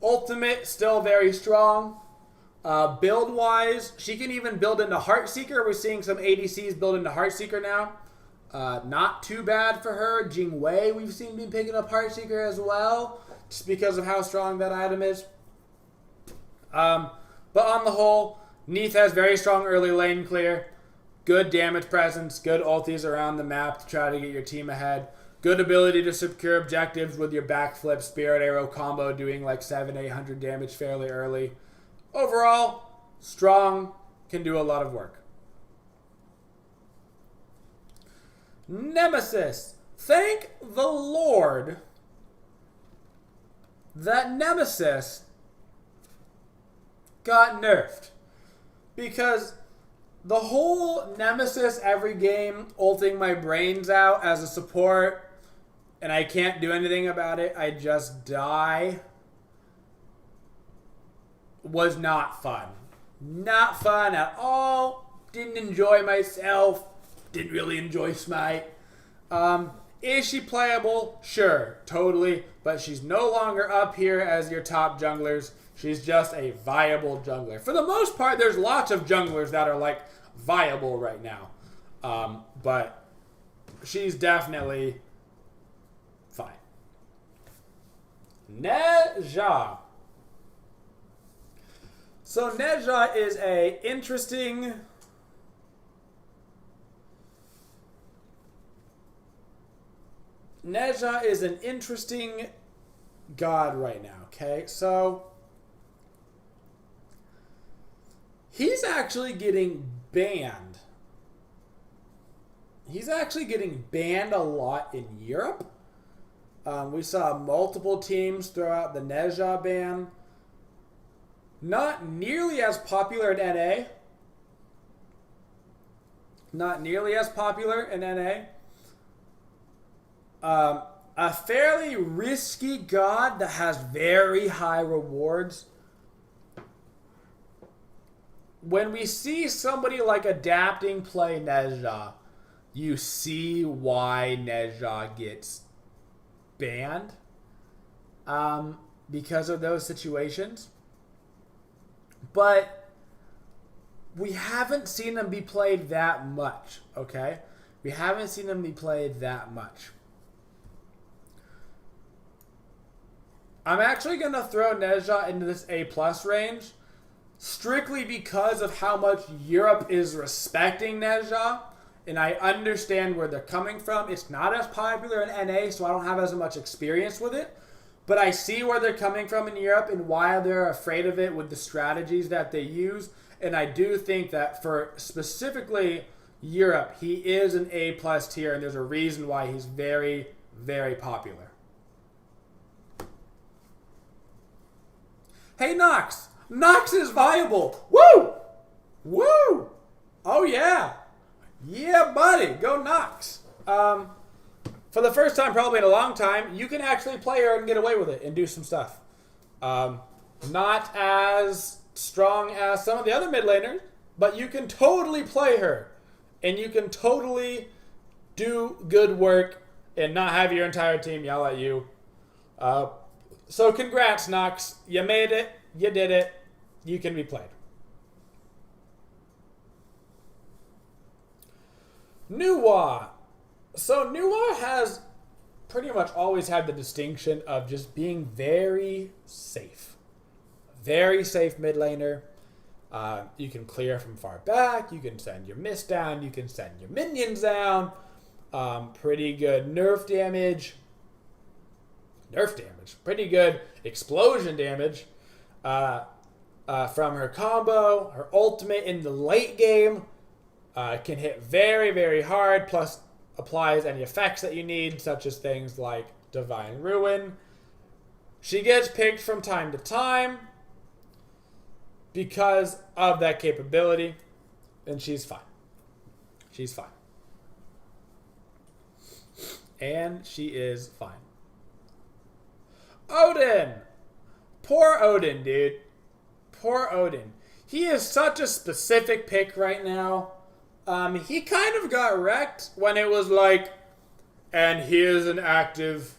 Ultimate, still very strong. Build-wise, she can even build into Heartseeker. We're seeing some ADCs build into Heartseeker now. Not too bad for her. Jing Wei, we've seen be picking up Heartseeker as well, just because of how strong that item is. But on the whole, Neith has very strong early lane clear, good damage presence, good ultis around the map to try to get your team ahead, good ability to secure objectives with your backflip Spirit Arrow combo doing like 700-800 damage fairly early. Overall, strong, can do a lot of work. Nemesis. Thank the Lord that Nemesis got nerfed. Because the whole Nemesis every game ulting my brains out as a support and I can't do anything about it, I just die, was not fun. Not fun at all. Didn't enjoy myself. Didn't really enjoy Smite. Is she playable? Sure, totally. But she's no longer up here as your top junglers. She's just a viable jungler. For the most part, there's lots of junglers that are like viable right now. But she's definitely fine. Neja. So Nezha is a interesting... Nezha is an interesting god right now, okay? So he's actually getting banned. He's actually getting banned a lot in Europe. We saw multiple teams throw out the Nezha ban. Not nearly as popular in NA. Not nearly as popular in NA. A fairly risky god that has very high rewards. When we see somebody like adapting play Nezha, you see why Nezha gets banned because of those situations. But we haven't seen them be played that much, okay? We haven't seen them be played that much. I'm actually going to throw Nezha into this A+ range strictly because of how much Europe is respecting Nezha, and I understand where they're coming from. It's not as popular in NA, so I don't have as much experience with it, but I see where they're coming from in Europe and why they're afraid of it with the strategies that they use, and I do think that for specifically Europe, he is an A+ tier, and there's a reason why he's very, very popular. Hey, Nox! Nox is viable! Woo! Woo! Oh, yeah! Yeah, buddy! Go Nox! For the first time probably in a long time, you can actually play her and get away with it and do some stuff. Not as strong as some of the other mid laners, but you can totally play her. And you can totally do good work and not have your entire team yell at you. So congrats, Nox. You made it. You did it. You can be played. Nuwa. So Nuwa has pretty much always had the distinction of just being very safe. Very safe mid laner. You can clear from far back. You can send your mist down. You can send your minions down. Pretty good nerf damage. Pretty good explosion damage from her combo. Her ultimate in the late game can hit very, very hard, plus applies any effects that you need, such as things like Divine Ruin. She gets picked from time to time because of that capability, and she's fine. She's fine. And she is fine. Odin! Poor Odin, dude. Poor Odin. He is such a specific pick right now. He kind of got wrecked when it was like, and here's an active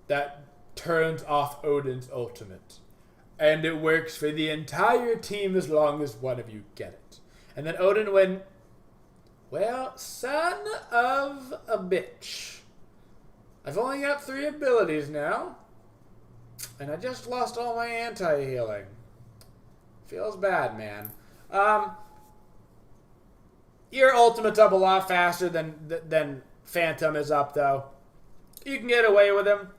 that turns off Odin's ultimate. And it works for the entire team as long as one of you get it. And then Odin went, well, son of a bitch. I've only got 3 abilities now. And I just lost all my anti-healing. Feels bad, man. Your ultimate's up a lot faster than Phantom is up, though. You can get away with him.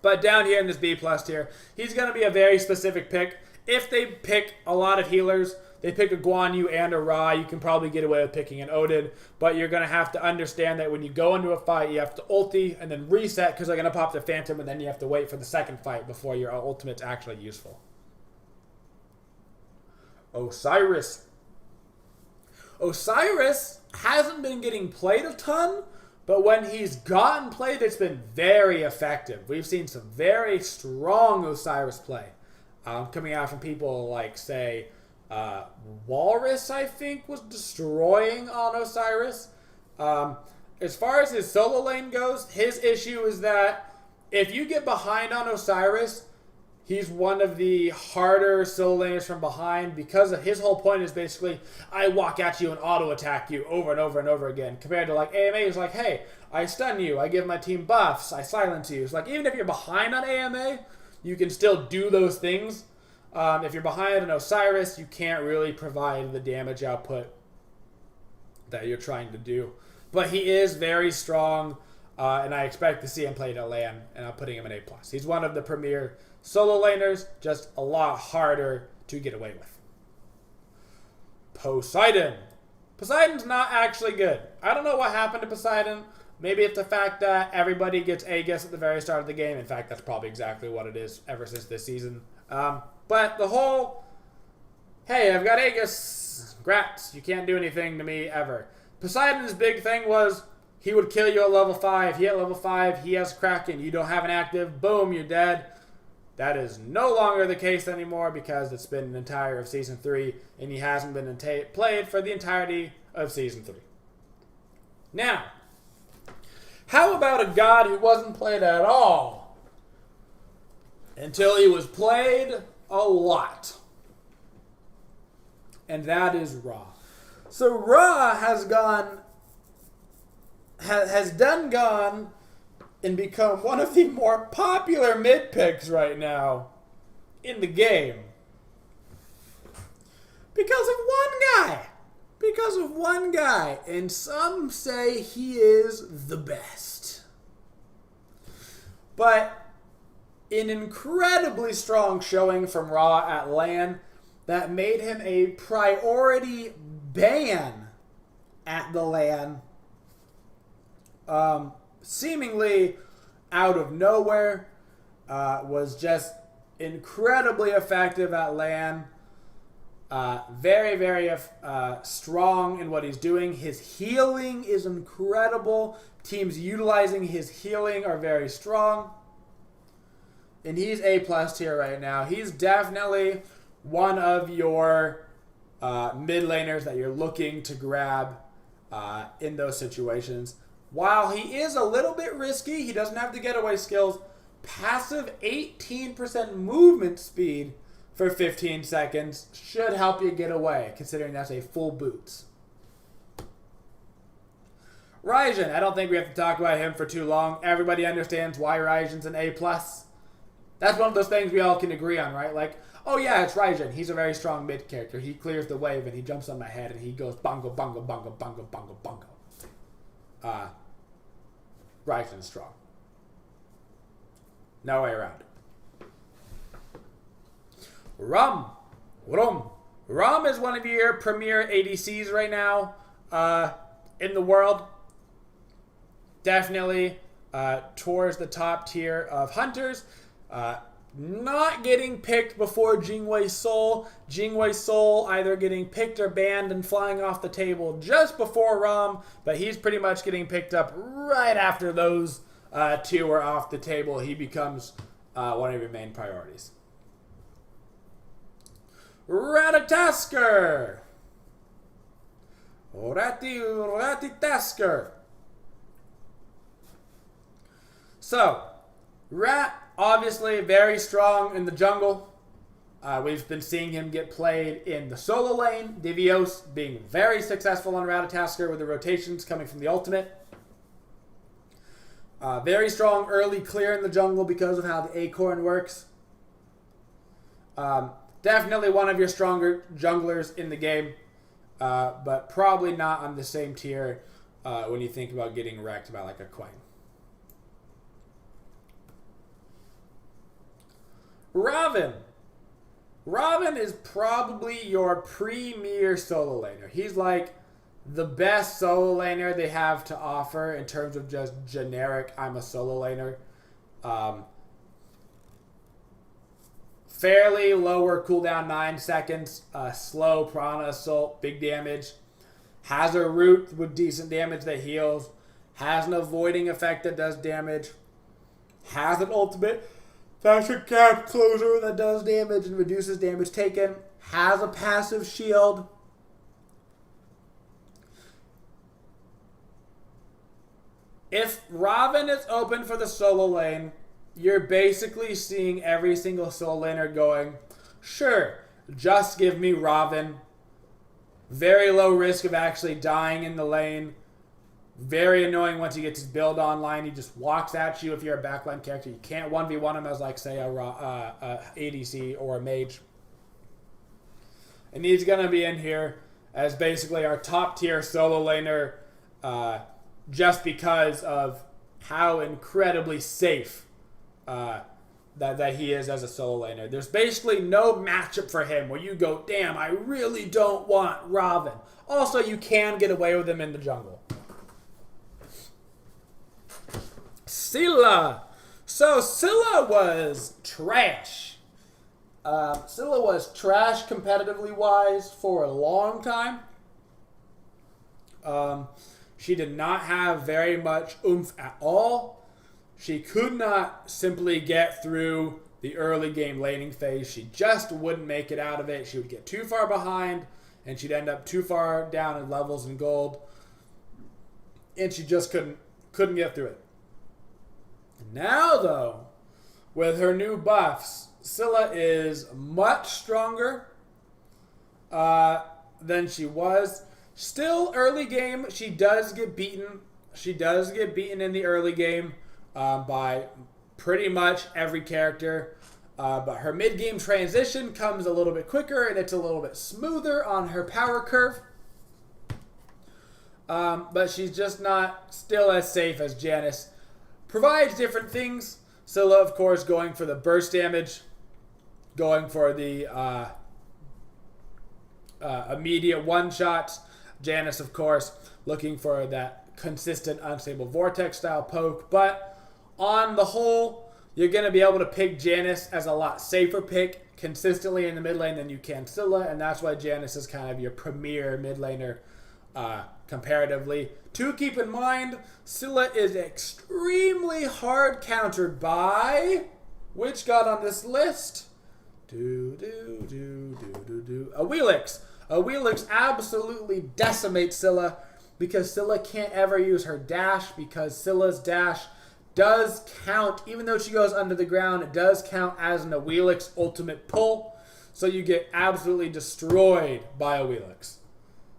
But down here in this B+ tier, he's going to be a very specific pick. If they pick a lot of healers, they pick a Guan Yu and a Ra, you can probably get away with picking an Odin. But you're going to have to understand that when you go into a fight, you have to ulti and then reset because they're going to pop the Phantom, and then you have to wait for the second fight before your ultimate's actually useful. Osiris. Osiris hasn't been getting played a ton, but when he's gotten played, it's been very effective. We've seen some very strong Osiris play coming out from people like, say, Walrus, I think, was destroying on Osiris. As far as his solo lane goes, his issue is that if you get behind on Osiris, he's one of the harder solo laners from behind because of his whole point is basically, I walk at you and auto-attack you over and over and over again. Compared to like AMA, is like, hey, I stun you, I give my team buffs, I silence you. It's like, even if you're behind on AMA, you can still do those things. If you're behind an Osiris, you can't really provide the damage output that you're trying to do. But he is very strong, and I expect to see him played at LAN, and I'm putting him in A+. He's one of the premier solo laners, just a lot harder to get away with. Poseidon. Poseidon's not actually good. I don't know what happened to Poseidon. Maybe it's the fact that everybody gets Aegis at the very start of the game. In fact, that's probably exactly what it is ever since this season. But the whole, hey, I've got Aegis. Grats, you can't do anything to me ever. Poseidon's big thing was he would kill you at level 5. He at level 5, he has Kraken. You don't have an active, boom, you're dead. That is no longer the case anymore because it's been an entire of Season 3 and he hasn't been played for the entirety of Season 3. Now, how about a god who wasn't played at all until he was played a lot? And that is Ra. So Ra has gone and become one of the more popular mid picks right now in the game. Because of one guy. Because of one guy. And some say he is the best. But an incredibly strong showing from Ra at LAN that made him a priority ban at the LAN. Seemingly out of nowhere, was just incredibly effective at LAN. Very, very strong in what he's doing. His healing is incredible. Teams utilizing his healing are very strong. And he's A+ tier right now. He's definitely one of your mid laners that you're looking to grab in those situations. While he is a little bit risky, he doesn't have the getaway skills. Passive 18% movement speed for 15 seconds should help you get away, considering that's a full boots. Ryzen, I don't think we have to talk about him for too long. Everybody understands why Ryzen's an A+. That's one of those things we all can agree on, right? Like, oh yeah, it's Ryzen. He's a very strong mid character. He clears the wave and he jumps on my head and he goes bongo, bongo, bongo, bongo, bongo, bongo. Ryzen's strong. No way around it. Rum is one of your premier ADCs right now in the world. Definitely towards the top tier of hunters. Not getting picked before Jingwei Soul. Jingwei Soul either getting picked or banned and flying off the table just before Ram, but he's pretty much getting picked up right after those two are off the table. He becomes one of your main priorities. Ratatasker. Ratitasker. So, Rat, obviously very strong in the jungle. We've been seeing him get played in the solo lane. Divios being very successful on Ratatasker with the rotations coming from the ultimate. Very strong early clear in the jungle because of how the acorn works. Definitely one of your stronger junglers in the game, but probably not on the same tier when you think about getting wrecked by like a Quang. Robin is probably your premier solo laner. He's like the best solo laner they have to offer in terms of just generic, I'm a solo laner. Fairly lower cooldown, 9 seconds. Slow Prana Assault, big damage. Has a root with decent damage that heals. Has an avoiding effect that does damage. Has an ultimate that's a gap closer that does damage and reduces damage taken. Has a passive shield. If Robin is open for the solo lane, you're basically seeing every single solo laner going, sure, just give me Robin. Very low risk of actually dying in the lane. Very annoying once he gets his build online. He just walks at you if you're a backline character. You can't 1v1 him as, like, say, a ADC or a mage. And he's going to be in here as basically our top tier solo laner just because of how incredibly safe that he is as a solo laner. There's basically no matchup for him where you go, damn, I really don't want Robin. Also, you can get away with him in the jungle. Scylla. So Scylla was trash. Scylla was trash competitively wise for a long time. She did not have very much oomph at all. She could not simply get through the early game laning phase. She just wouldn't make it out of it. She would get too far behind, and she'd end up too far down in levels and gold. And she just couldn't get through it. Now, though, with her new buffs, Scylla is much stronger than she was. Still, early game, she does get beaten. She does get beaten in the early game by pretty much every character. But her mid-game transition comes a little bit quicker, and it's a little bit smoother on her power curve. But she's just not still as safe as Janice. Provides different things. Scylla, of course, going for the burst damage. Going for the immediate one-shots. Janice, of course, looking for that consistent unstable vortex style poke. But on the whole, you're going to be able to pick Janice as a lot safer pick consistently in the mid lane than you can Scylla. And that's why Janice is kind of your premier mid laner comparatively. To keep in mind, Scylla is extremely hard countered by, which got on this list? Awilix. Awilix absolutely decimates Scylla because Scylla can't ever use her dash because Scylla's dash does count, even though she goes under the ground, it does count as an Awilix ultimate pull. So you get absolutely destroyed by Awilix.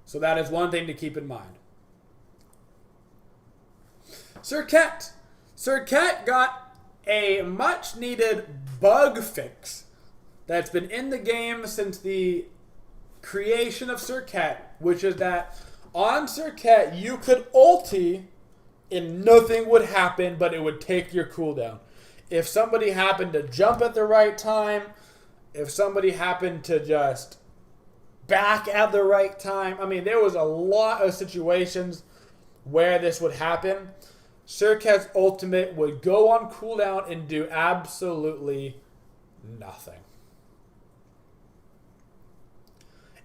So that is one thing to keep in mind. Serket. Serket got a much needed bug fix that's been in the game since the creation of Serket, which is that on Serket you could ulti and nothing would happen, but it would take your cooldown. If somebody happened to jump at the right time, if somebody happened to just back at the right time, I mean, there was a lot of situations where this would happen. Serket's ultimate would go on cooldown and do absolutely nothing.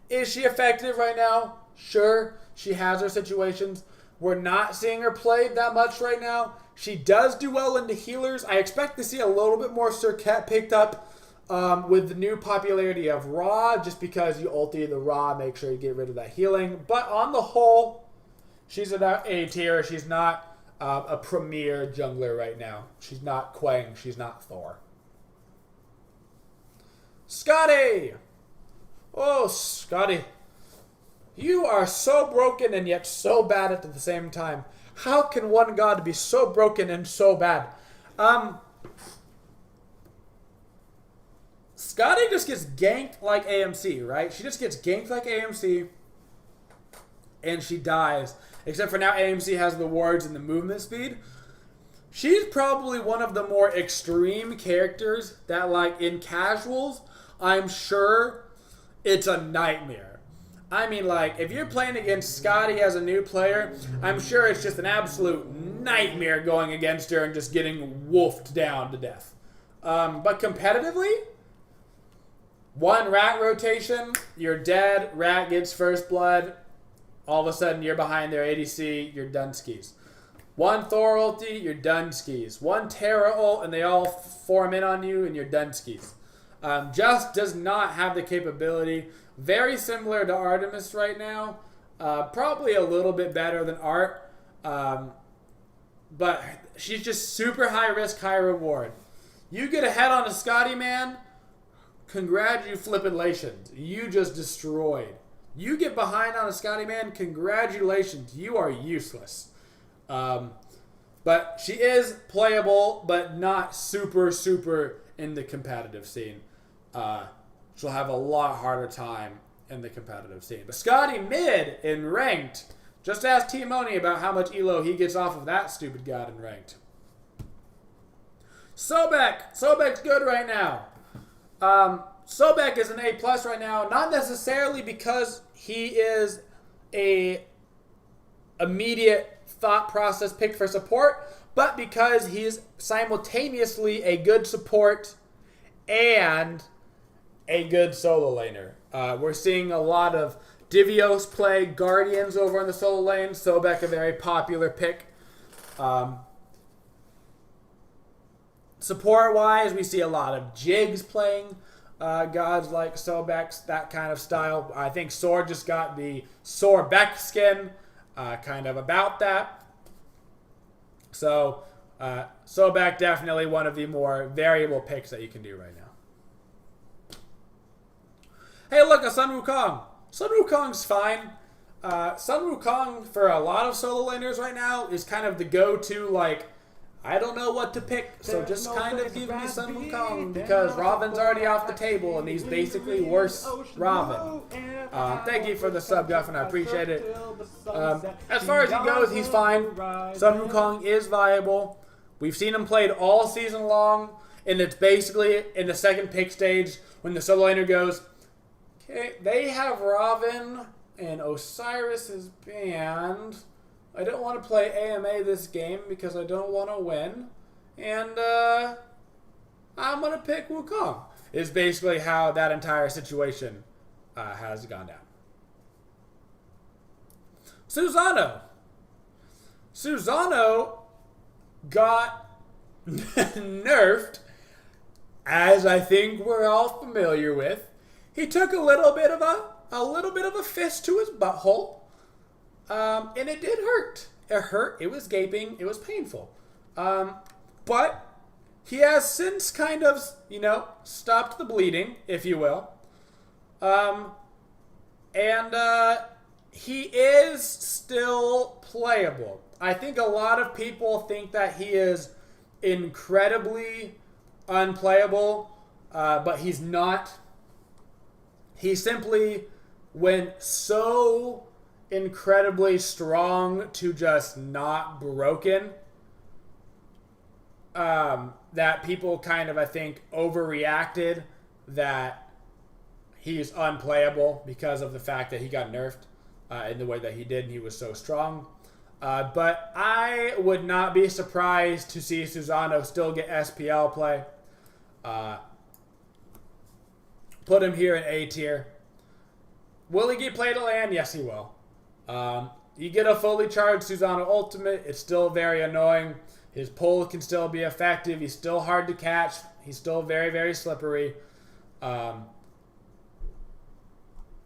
Is she effective right now? Sure, she has her situations. We're not seeing her played that much right now. She does do well into healers. I expect to see a little bit more Serket picked up with the new popularity of Ra, just because you ulti the Ra, make sure you get rid of that healing. But on the whole, she's an A tier. She's not a premier jungler right now. She's not Quang. She's not Thor. Scotty! Oh, Scotty. You are so broken and yet so bad at the same time. How can one god be so broken and so bad? Scotty just gets ganked like AMC, right? She just gets ganked like AMC and she dies. Except for now AMC has the wards and the movement speed. She's probably one of the more extreme characters that, like, in casuals, I'm sure it's a nightmare. I mean, like, if you're playing against Scotty as a new player, I'm sure it's just an absolute nightmare going against her and just getting wolfed down to death. But competitively, one rat rotation, you're dead, rat gets first blood, all of a sudden you're behind their ADC, you're done skis. One Thor ulti, you're done skis. One Terra ult, and they all form in on you, and you're done skis. Just does not have the capability. Very similar to Artemis right now. Probably a little bit better than Art. But she's just super high risk, high reward. You get ahead on a Scotty, man. Congratulations. You just destroyed. You get behind on a Scotty, man. Congratulations. You are useless. But she is playable, but not super in the competitive scene. She'll have a lot harder time in the competitive scene. But Scotty mid in ranked. Just ask T-Money about how much elo he gets off of that stupid god in ranked. Sobek. Sobek's good right now. Sobek is an A+ right now, not necessarily because he is a immediate thought process pick for support, but because he's simultaneously a good support and a good solo laner. We're seeing a lot of Divios play Guardians over in the solo lane. Sobek, a very popular pick. Support-wise, we see a lot of Jigs playing gods like Sobek's, that kind of style. I think Sword just got the Sorbeck skin, kind of about that. So, Sobek definitely one of the more variable picks that you can do right now. Hey, look, a Sun Wukong. Sun Wukong's fine. Sun Wukong, for a lot of solo laners right now, is kind of the go-to, like, I don't know what to pick, so just kind of give me Sun Wukong, because Robin's already off the table, and he's basically worse Robin. Thank you for the sub, Guffin, I appreciate it. As far as he goes, he's fine. Sun Wukong is viable. We've seen him played all season long, and it's basically in the second pick stage when the solo laner goes, okay, they have Robin, and Osiris is banned. I don't want to play AMA this game because I don't want to win. And I'm going to pick Wukong. Is basically how that entire situation has gone down. Susano. Susano got nerfed, as I think we're all familiar with. He took a little bit of a fist to his butthole. And it did hurt. It hurt. It was gaping. It was painful. But he has since kind of, stopped the bleeding, if you will. And he is still playable. I think a lot of people think that he is incredibly unplayable, but he's not. He simply went so incredibly strong to just not broken that people kind of, I think, overreacted that he's unplayable because of the fact that he got nerfed in the way that he did and he was so strong. But I would not be surprised to see Susano still get SPL play. Put him here in A tier. Will he get played to land? Yes, he will. You get a fully charged Susano ultimate. It's still very annoying. His pull can still be effective. He's still hard to catch. He's still very, very slippery.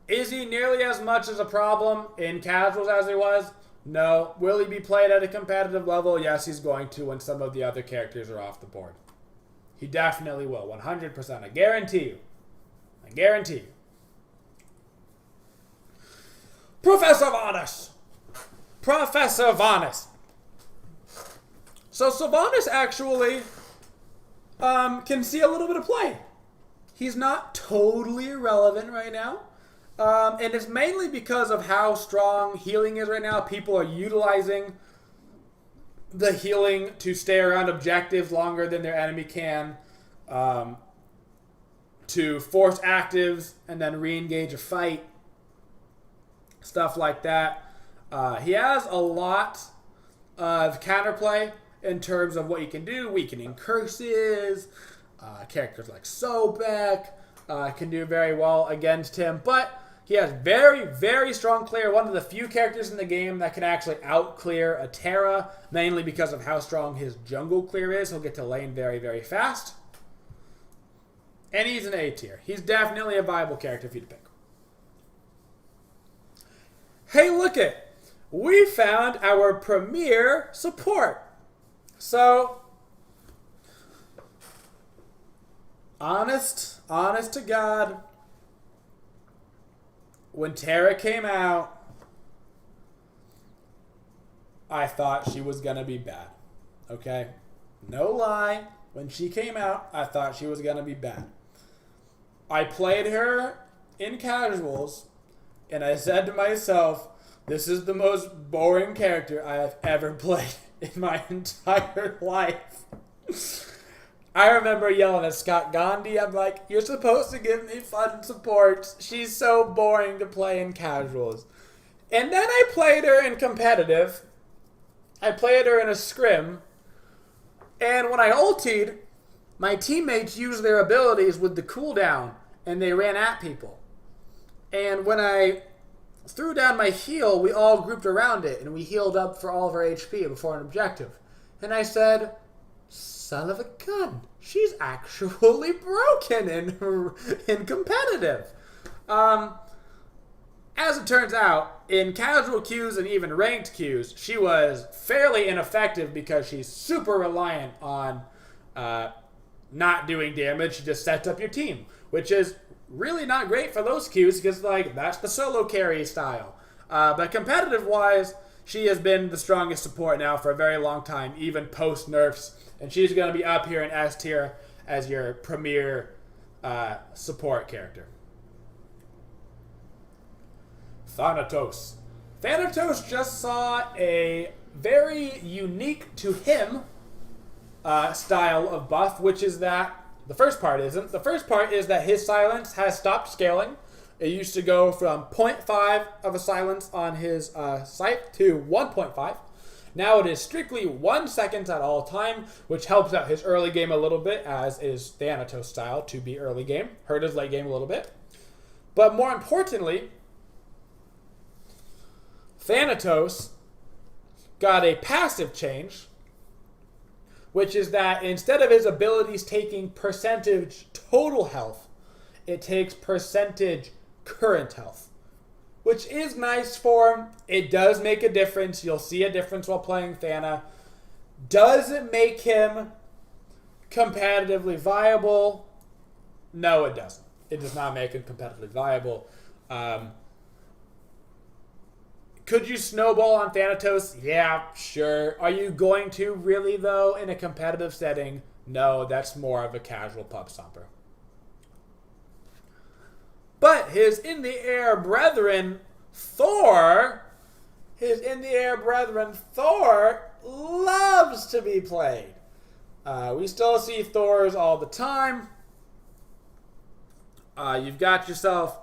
Is he nearly as much as a problem in casuals as he was? No. Will he be played at a competitive level? Yes, he's going to when some of the other characters are off the board. He definitely will. 100%. I guarantee you. I guarantee you. Professor Vanis. Professor Vanis. So Sylvanas actually can see a little bit of play. He's not totally irrelevant right now. And it's mainly because of how strong healing is right now. People are utilizing the healing to stay around objectives longer than their enemy can. To force actives and then re-engage a fight. Stuff like that. He has a lot of counterplay in terms of what he can do. Weakening curses. Characters like Sobek can do very well against him. But he has very, very strong clear. One of the few characters in the game that can actually out-clear a Terra, mainly because of how strong his jungle clear is. He'll get to lane very, very fast. And he's an A tier. He's definitely a viable character for you to pick. Hey, look it. We found our premier support. So, honest to God, when Terra came out, I thought she was going to be bad. Okay? No lie. When she came out, I thought she was going to be bad. I played her in casuals, and I said to myself, this is the most boring character I have ever played in my entire life. I remember yelling at Scott Gandhi, I'm like, you're supposed to give me fun support. She's so boring to play in casuals. And then I played her in competitive. I played her in a scrim. And when I ultied, my teammates used their abilities with the cooldown, and they ran at people. And when I threw down my heal, we all grouped around it, and we healed up for all of our HP before an objective. And I said, son of a gun, she's actually broken in competitive. As it turns out, in casual queues and even ranked queues, she was fairly ineffective because she's super reliant on not doing damage. She just sets up your team, which is really not great for those queues because, like, that's the solo carry style. But competitive-wise, she has been the strongest support now for a very long time, even post-nerfs. And she's going to be up here in S tier as your premier support character. Thanatos. Thanatos just saw a very unique to him style of buff, which is that the first part isn't. The first part is that his silence has stopped scaling. It used to go from 0.5 of a silence on his scythe to 1.5. Now it is strictly 1 second at all time, which helps out his early game a little bit, as is Thanatos style to be early game. Hurt his late game a little bit. But more importantly, Thanatos got a passive change, which is that instead of his abilities taking percentage total health, it takes percentage current health, which is nice for him. It does make a difference. You'll see a difference while playing Thana. Does it make him competitively viable? No, it doesn't. It does not make him competitively viable. Could you snowball on Thanatos? Yeah, sure. Are you going to really, though, in a competitive setting? No, that's more of a casual pub stomper. But his in-the-air brethren, Thor, loves to be played. We still see Thors all the time. You've got yourself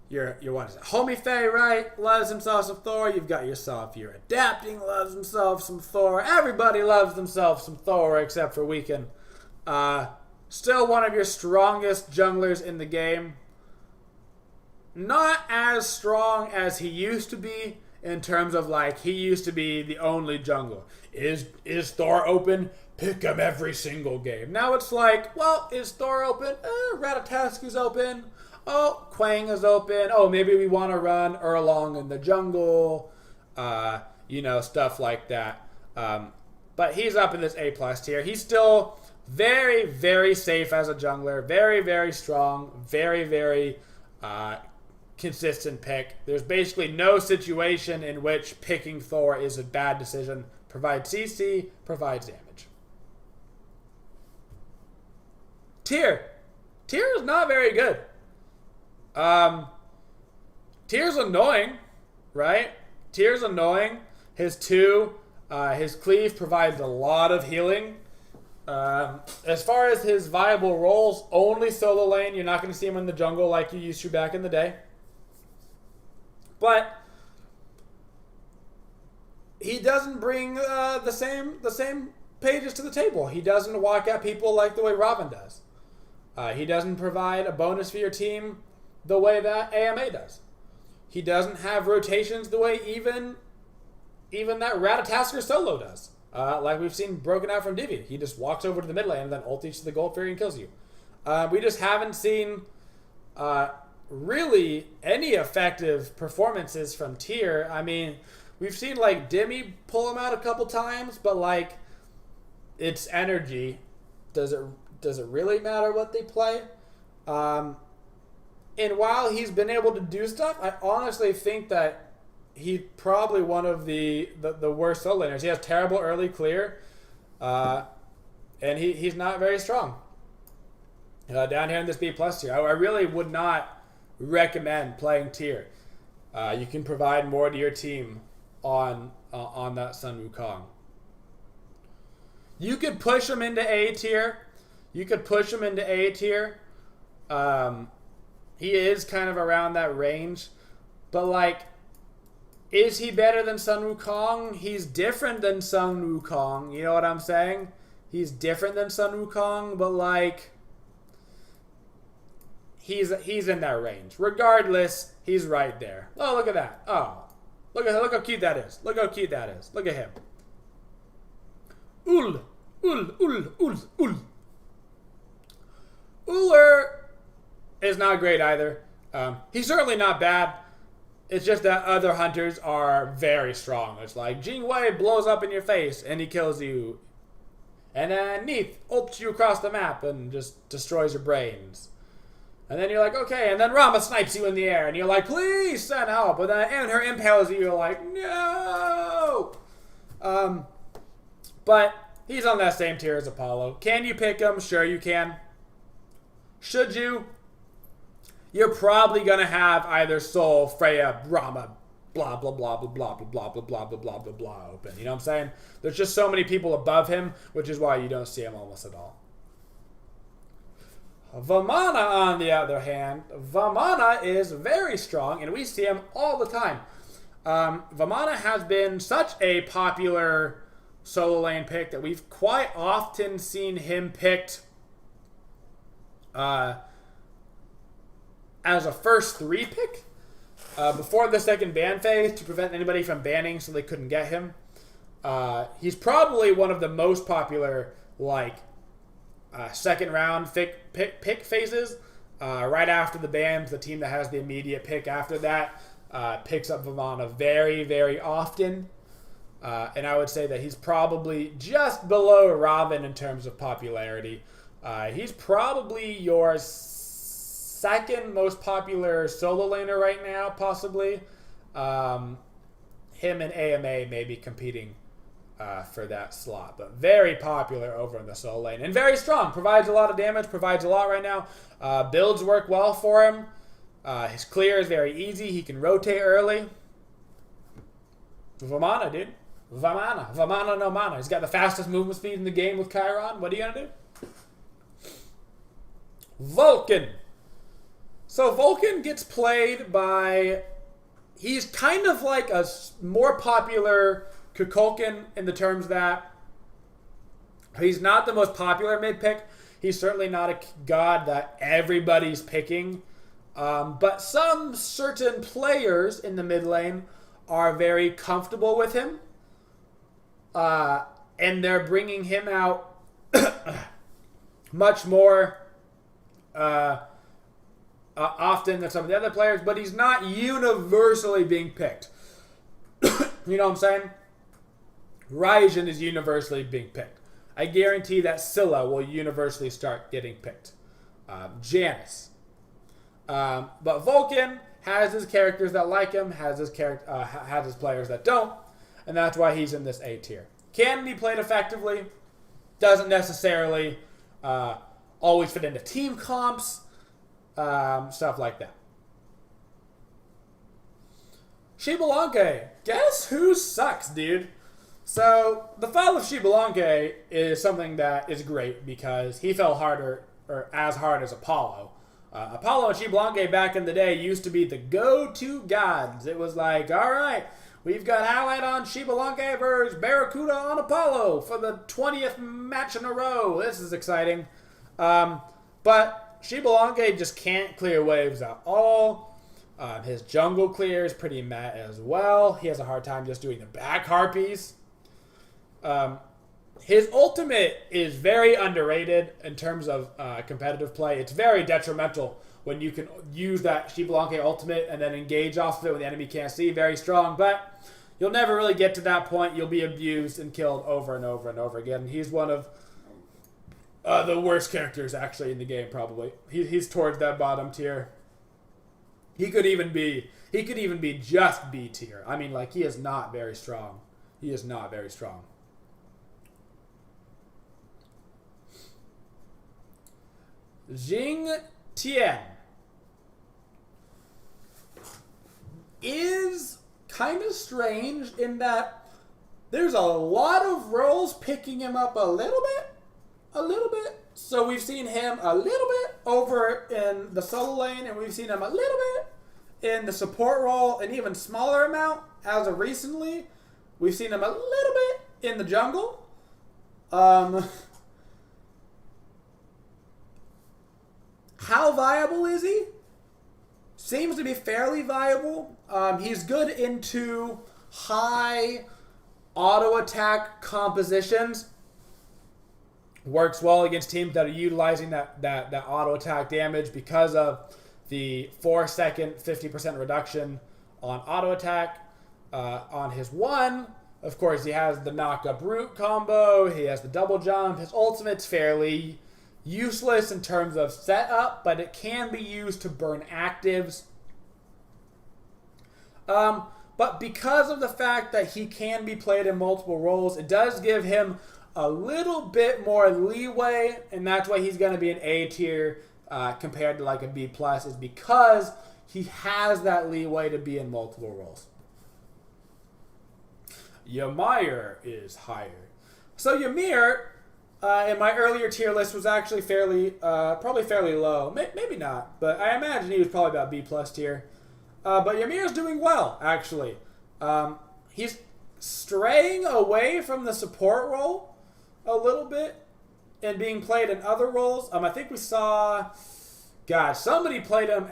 your what is it? Homie Faye, right? Loves himself some Thor. You've got yourself your Adapting loves himself some Thor. Everybody loves themselves some Thor except for Weekend. Still one of your strongest junglers in the game. Not as strong as he used to be in terms of, like, he used to be the only jungler. Is Thor open? Pick him every single game. Now it's like, well, is Thor open? Ratataskew's open. Oh, Quang is open. Oh, maybe we want to run Erlong in the jungle. Stuff like that. But he's up in this A+ tier. He's still very, very safe as a jungler. Very, very strong. Very, very consistent pick. There's basically no situation in which picking Thor is a bad decision. Provides CC, provides damage. Tier is not very good. Tier's annoying, right? Tier's annoying. His cleave provides a lot of healing. As far as his viable roles, only solo lane. You're not going to see him in the jungle like you used to back in the day. But he doesn't bring the same pages to the table. He doesn't walk at people like the way Robin does. He doesn't provide a bonus for your team the way that AMA does. He doesn't have rotations the way even that Ratatasker solo does. Like we've seen broken out from Divi. He just walks over to the mid lane and then ultis to the Gold Fury and kills you. We just haven't seen really any effective performances from Tier. I mean, we've seen like Demi pull him out a couple times, but like it's energy. Does it really matter what they play? And while he's been able to do stuff, I honestly think that he's probably one of the worst solo laners. He has terrible early clear, and he's not very strong. Down here in this B+ tier, I really would not recommend playing tier. You can provide more to your team on that Sun Wukong. You could push him into A tier. You could push him into A tier. He is kind of around that range. But, like, is he better than Sun Wukong? He's different than Sun Wukong. You know what I'm saying? He's different than Sun Wukong, but, like, he's in that range. Regardless, he's right there. Oh, look at that. Oh, look how cute that is. Look how cute that is. Look at him. Ul. Uller is not great either. He's certainly not bad. It's just that other hunters are very strong. It's like Jing Wei blows up in your face and he kills you. And then Neith ults you across the map and just destroys your brains. And then you're like, okay. And then Rama snipes you in the air and you're like, please send help. And then her impales you. You're like, no. But he's on that same tier as Apollo. Can you pick him? Sure you can. Should you? You're probably going to have either Sol, Freya, Rama, blah, blah, blah, blah, blah, blah, blah, blah, blah, blah, blah, blah, blah, open. You know what I'm saying? There's just so many people above him, which is why you don't see him almost at all. Vamana, on the other hand, Vamana is very strong, and we see him all the time. Vamana has been such a popular solo lane pick that we've quite often seen him picked as a first 3 pick before the second ban phase to prevent anybody from banning so they couldn't get him. He's probably one of the most popular, like, second round pick phases. Right after the bans, the team that has the immediate pick after that picks up Vamana very, very often. And I would say that he's probably just below Robin in terms of popularity. He's probably your second most popular solo laner right now, possibly. Him and AMA may be competing for that slot, but very popular over in the solo lane and very strong. Provides a lot of damage, provides a lot right now. Builds work well for him. His clear is very easy. He can rotate early. Vamana, dude. Vamana no mana. He's got the fastest movement speed in the game with Chiron. What are you gonna do? Vulcan. So Vulcan gets played by... He's kind of like a more popular Kukulkan in the terms that he's not the most popular mid-pick. He's certainly not a god that everybody's picking. But some certain players in the mid lane are very comfortable with him. And they're bringing him out much more often than some of the other players, but he's not universally being picked. You know what I'm saying? Raijin is universally being picked. I guarantee that Scylla will universally start getting picked. Janice. But Vulcan has his characters that like him, has his players that don't, and that's why he's in this A tier. Can be played effectively. Doesn't necessarily always fit into team comps. Stuff like that. Shibalanke. Guess who sucks, dude? So, the fall of Shibalanke is something that is great because he fell harder, or as hard as Apollo. Apollo and Shibalanke back in the day used to be the go-to gods. It was like, alright, we've got Allied on Shibalanke versus Barracuda on Apollo for the 20th match in a row. This is exciting. But Shibalanke just can't clear waves at all. His jungle clear is pretty meh as well. He has a hard time just doing the back harpies. His ultimate is very underrated in terms of competitive play. It's very detrimental when you can use that Shibalanke ultimate and then engage off of it when the enemy can't see. Very strong, but you'll never really get to that point. You'll be abused and killed over and over and over again. He's one of the worst characters actually in the game, probably. He's towards that bottom tier. He could even be just B tier. I mean, like, he is not very strong. He is not very strong. Jing Tian. kind of strange in that there's a lot of roles picking him up a little bit. So we've seen him a little bit over in the solo lane, and we've seen him a little bit in the support role, an even smaller amount as of recently. We've seen him a little bit in the jungle. How viable is he? Seems to be fairly viable. He's good into high auto attack compositions. Works well against teams that are utilizing that auto attack damage because of the 4-second 50% reduction on auto attack. On his one, of course, he has the knock up root combo. He has the double jump. His ultimate's fairly useless in terms of setup, but it can be used to burn actives. But because of the fact that he can be played in multiple roles, it does give him a little bit more leeway, and that's why he's going to be an A tier compared to like a B+, is because he has that leeway to be in multiple roles. Ymir is higher. So Ymir, in my earlier tier list, was actually probably fairly low. Maybe not, but I imagine he was probably about B+ tier. But Ymir's doing well, actually. He's straying away from the support role a little bit and being played in other roles. I think we saw, somebody played him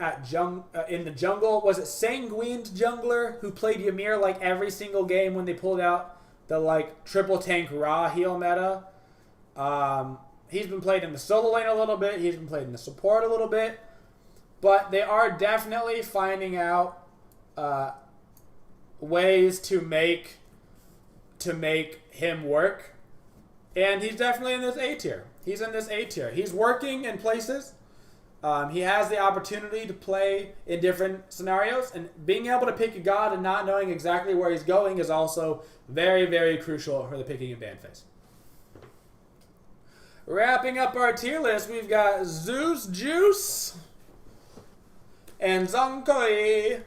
in the jungle. Was it Sanguine's jungler who played Ymir like every single game when they pulled out the like triple tank raw heal meta? He's been played in the solo lane a little bit. He's been played in the support a little bit. But they are definitely finding out ways to make him work. And he's definitely in this A tier. He's in this A tier. He's working in places. He has the opportunity to play in different scenarios. And being able to pick a god and not knowing exactly where he's going is also very, very crucial for the picking and ban phase. Wrapping up our tier list, we've got Zeus Juice and Zonkoi.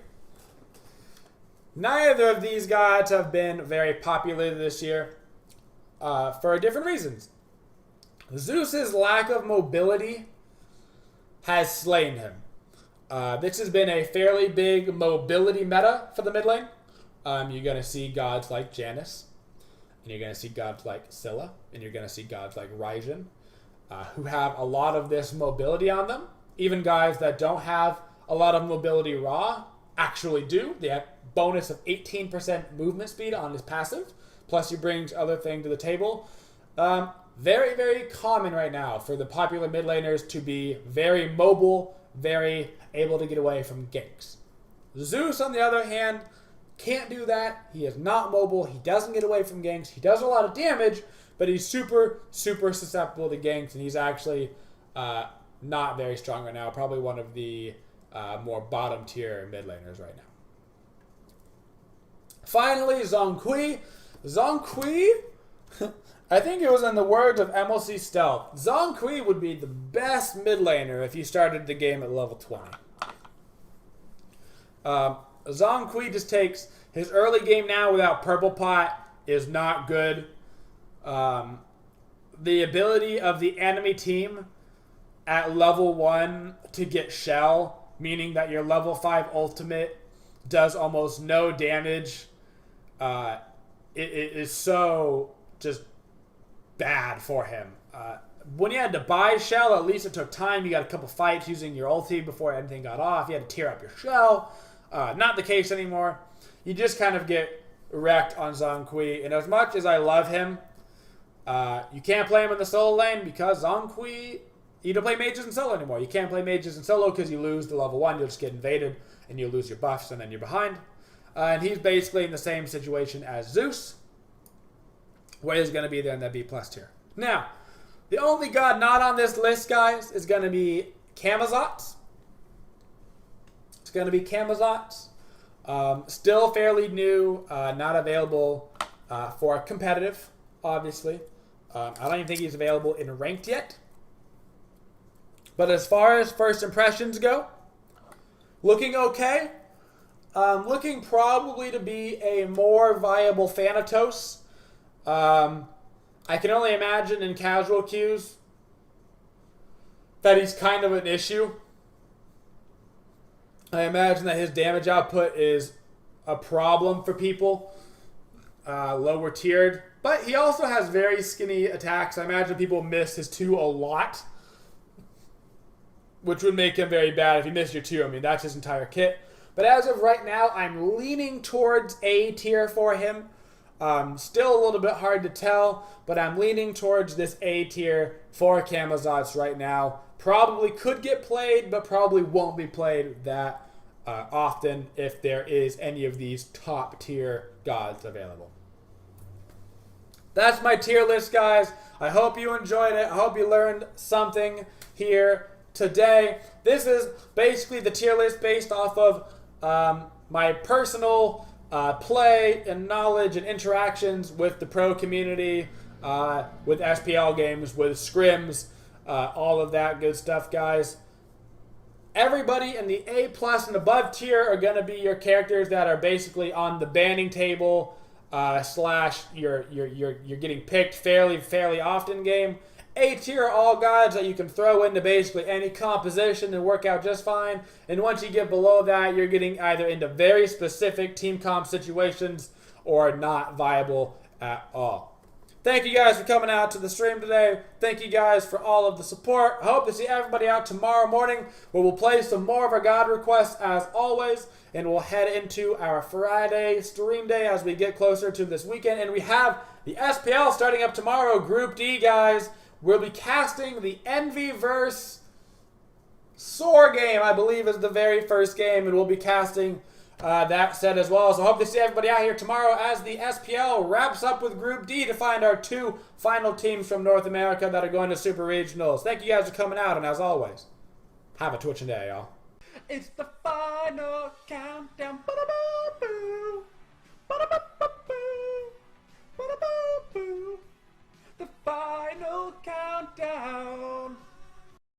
Neither of these gods have been very popular this year for different reasons. Zeus's lack of mobility has slain him. This has been a fairly big mobility meta for the mid lane. You're going to see gods like Janus, and you're going to see gods like Scylla, and you're going to see gods like Raijin, who have a lot of this mobility on them. Even guys that don't have a lot of mobility raw actually do. They have bonus of 18% movement speed on his passive, plus he brings other things to the table. Very, very common right now for the popular mid laners to be very mobile, very able to get away from ganks. Zeus, on the other hand, can't do that. He is not mobile. He doesn't get away from ganks. He does a lot of damage, but he's super, super susceptible to ganks, and he's actually not very strong right now. Probably one of the more bottom tier mid laners right now. Finally, Zhonghui. Zhonghui, I think it was in the words of MLC Stealth, Zhonghui would be the best mid laner if you started the game at level 20. Zhonghui just takes his early game now without Purple Pot is not good. The ability of the enemy team at level 1 to get Shell, meaning that your level 5 ultimate does almost no damage, it is so just bad for him. When you had to buy Shell, at least it took time. You got a couple fights using your ulti before anything got off. You had to tear up your Shell. Not the case anymore. You just kind of get wrecked on Zhonghui. And as much as I love him, you can't play him in the solo lane because Zhonghui, you don't play mages in solo anymore. You can't play mages in solo because you lose the level 1. You'll just get invaded and you lose your buffs and then you're behind. And he's basically in the same situation as Zeus, where he's going to be there in that B+ tier. Now, the only god not on this list, guys, is going to be Camazotz. It's going to be Camazotz. Still fairly new, not available for competitive, obviously. I don't even think he's available in ranked yet. But as far as first impressions go, looking okay. looking probably to be a more viable Thanatos. I can only imagine in casual queues that he's kind of an issue. I imagine that his damage output is a problem for people lower tiered. But he also has very skinny attacks. I imagine people miss his 2 a lot, which would make him very bad if you miss your 2. I mean, that's his entire kit. But as of right now, I'm leaning towards A tier for him. Still a little bit hard to tell, but I'm leaning towards this A tier for Camazotz right now. Probably could get played, but probably won't be played that often if there is any of these top tier gods available. That's my tier list, guys. I hope you enjoyed it. I hope you learned something here today. This is basically the tier list based off of my personal play and knowledge and interactions with the pro community, with SPL games, with scrims, all of that good stuff, guys. Everybody in the A+ and above tier are going to be your characters that are basically on the banning table, slash you're getting picked fairly often game. A tier are all gods that you can throw into basically any composition and work out just fine. And once you get below that, you're getting either into very specific team comp situations or not viable at all. Thank you guys for coming out to the stream today. Thank you guys for all of the support. I hope to see everybody out tomorrow morning where we'll play some more of our God requests as always. And we'll head into our Friday stream day as we get closer to this weekend. And we have the SPL starting up tomorrow, Group D, guys. We'll be casting the Envy vs. SOAR game, I believe is the very first game. And we'll be casting that set as well. So I hope to see everybody out here tomorrow as the SPL wraps up with Group D to find our 2 final teams from North America that are going to Super Regionals. Thank you guys for coming out, and as always, have a twitching day, y'all. It's the final countdown. Ba-da-ba-boo. Ba-da-ba-ba-boo. Ba-da-ba-boo. The final countdown.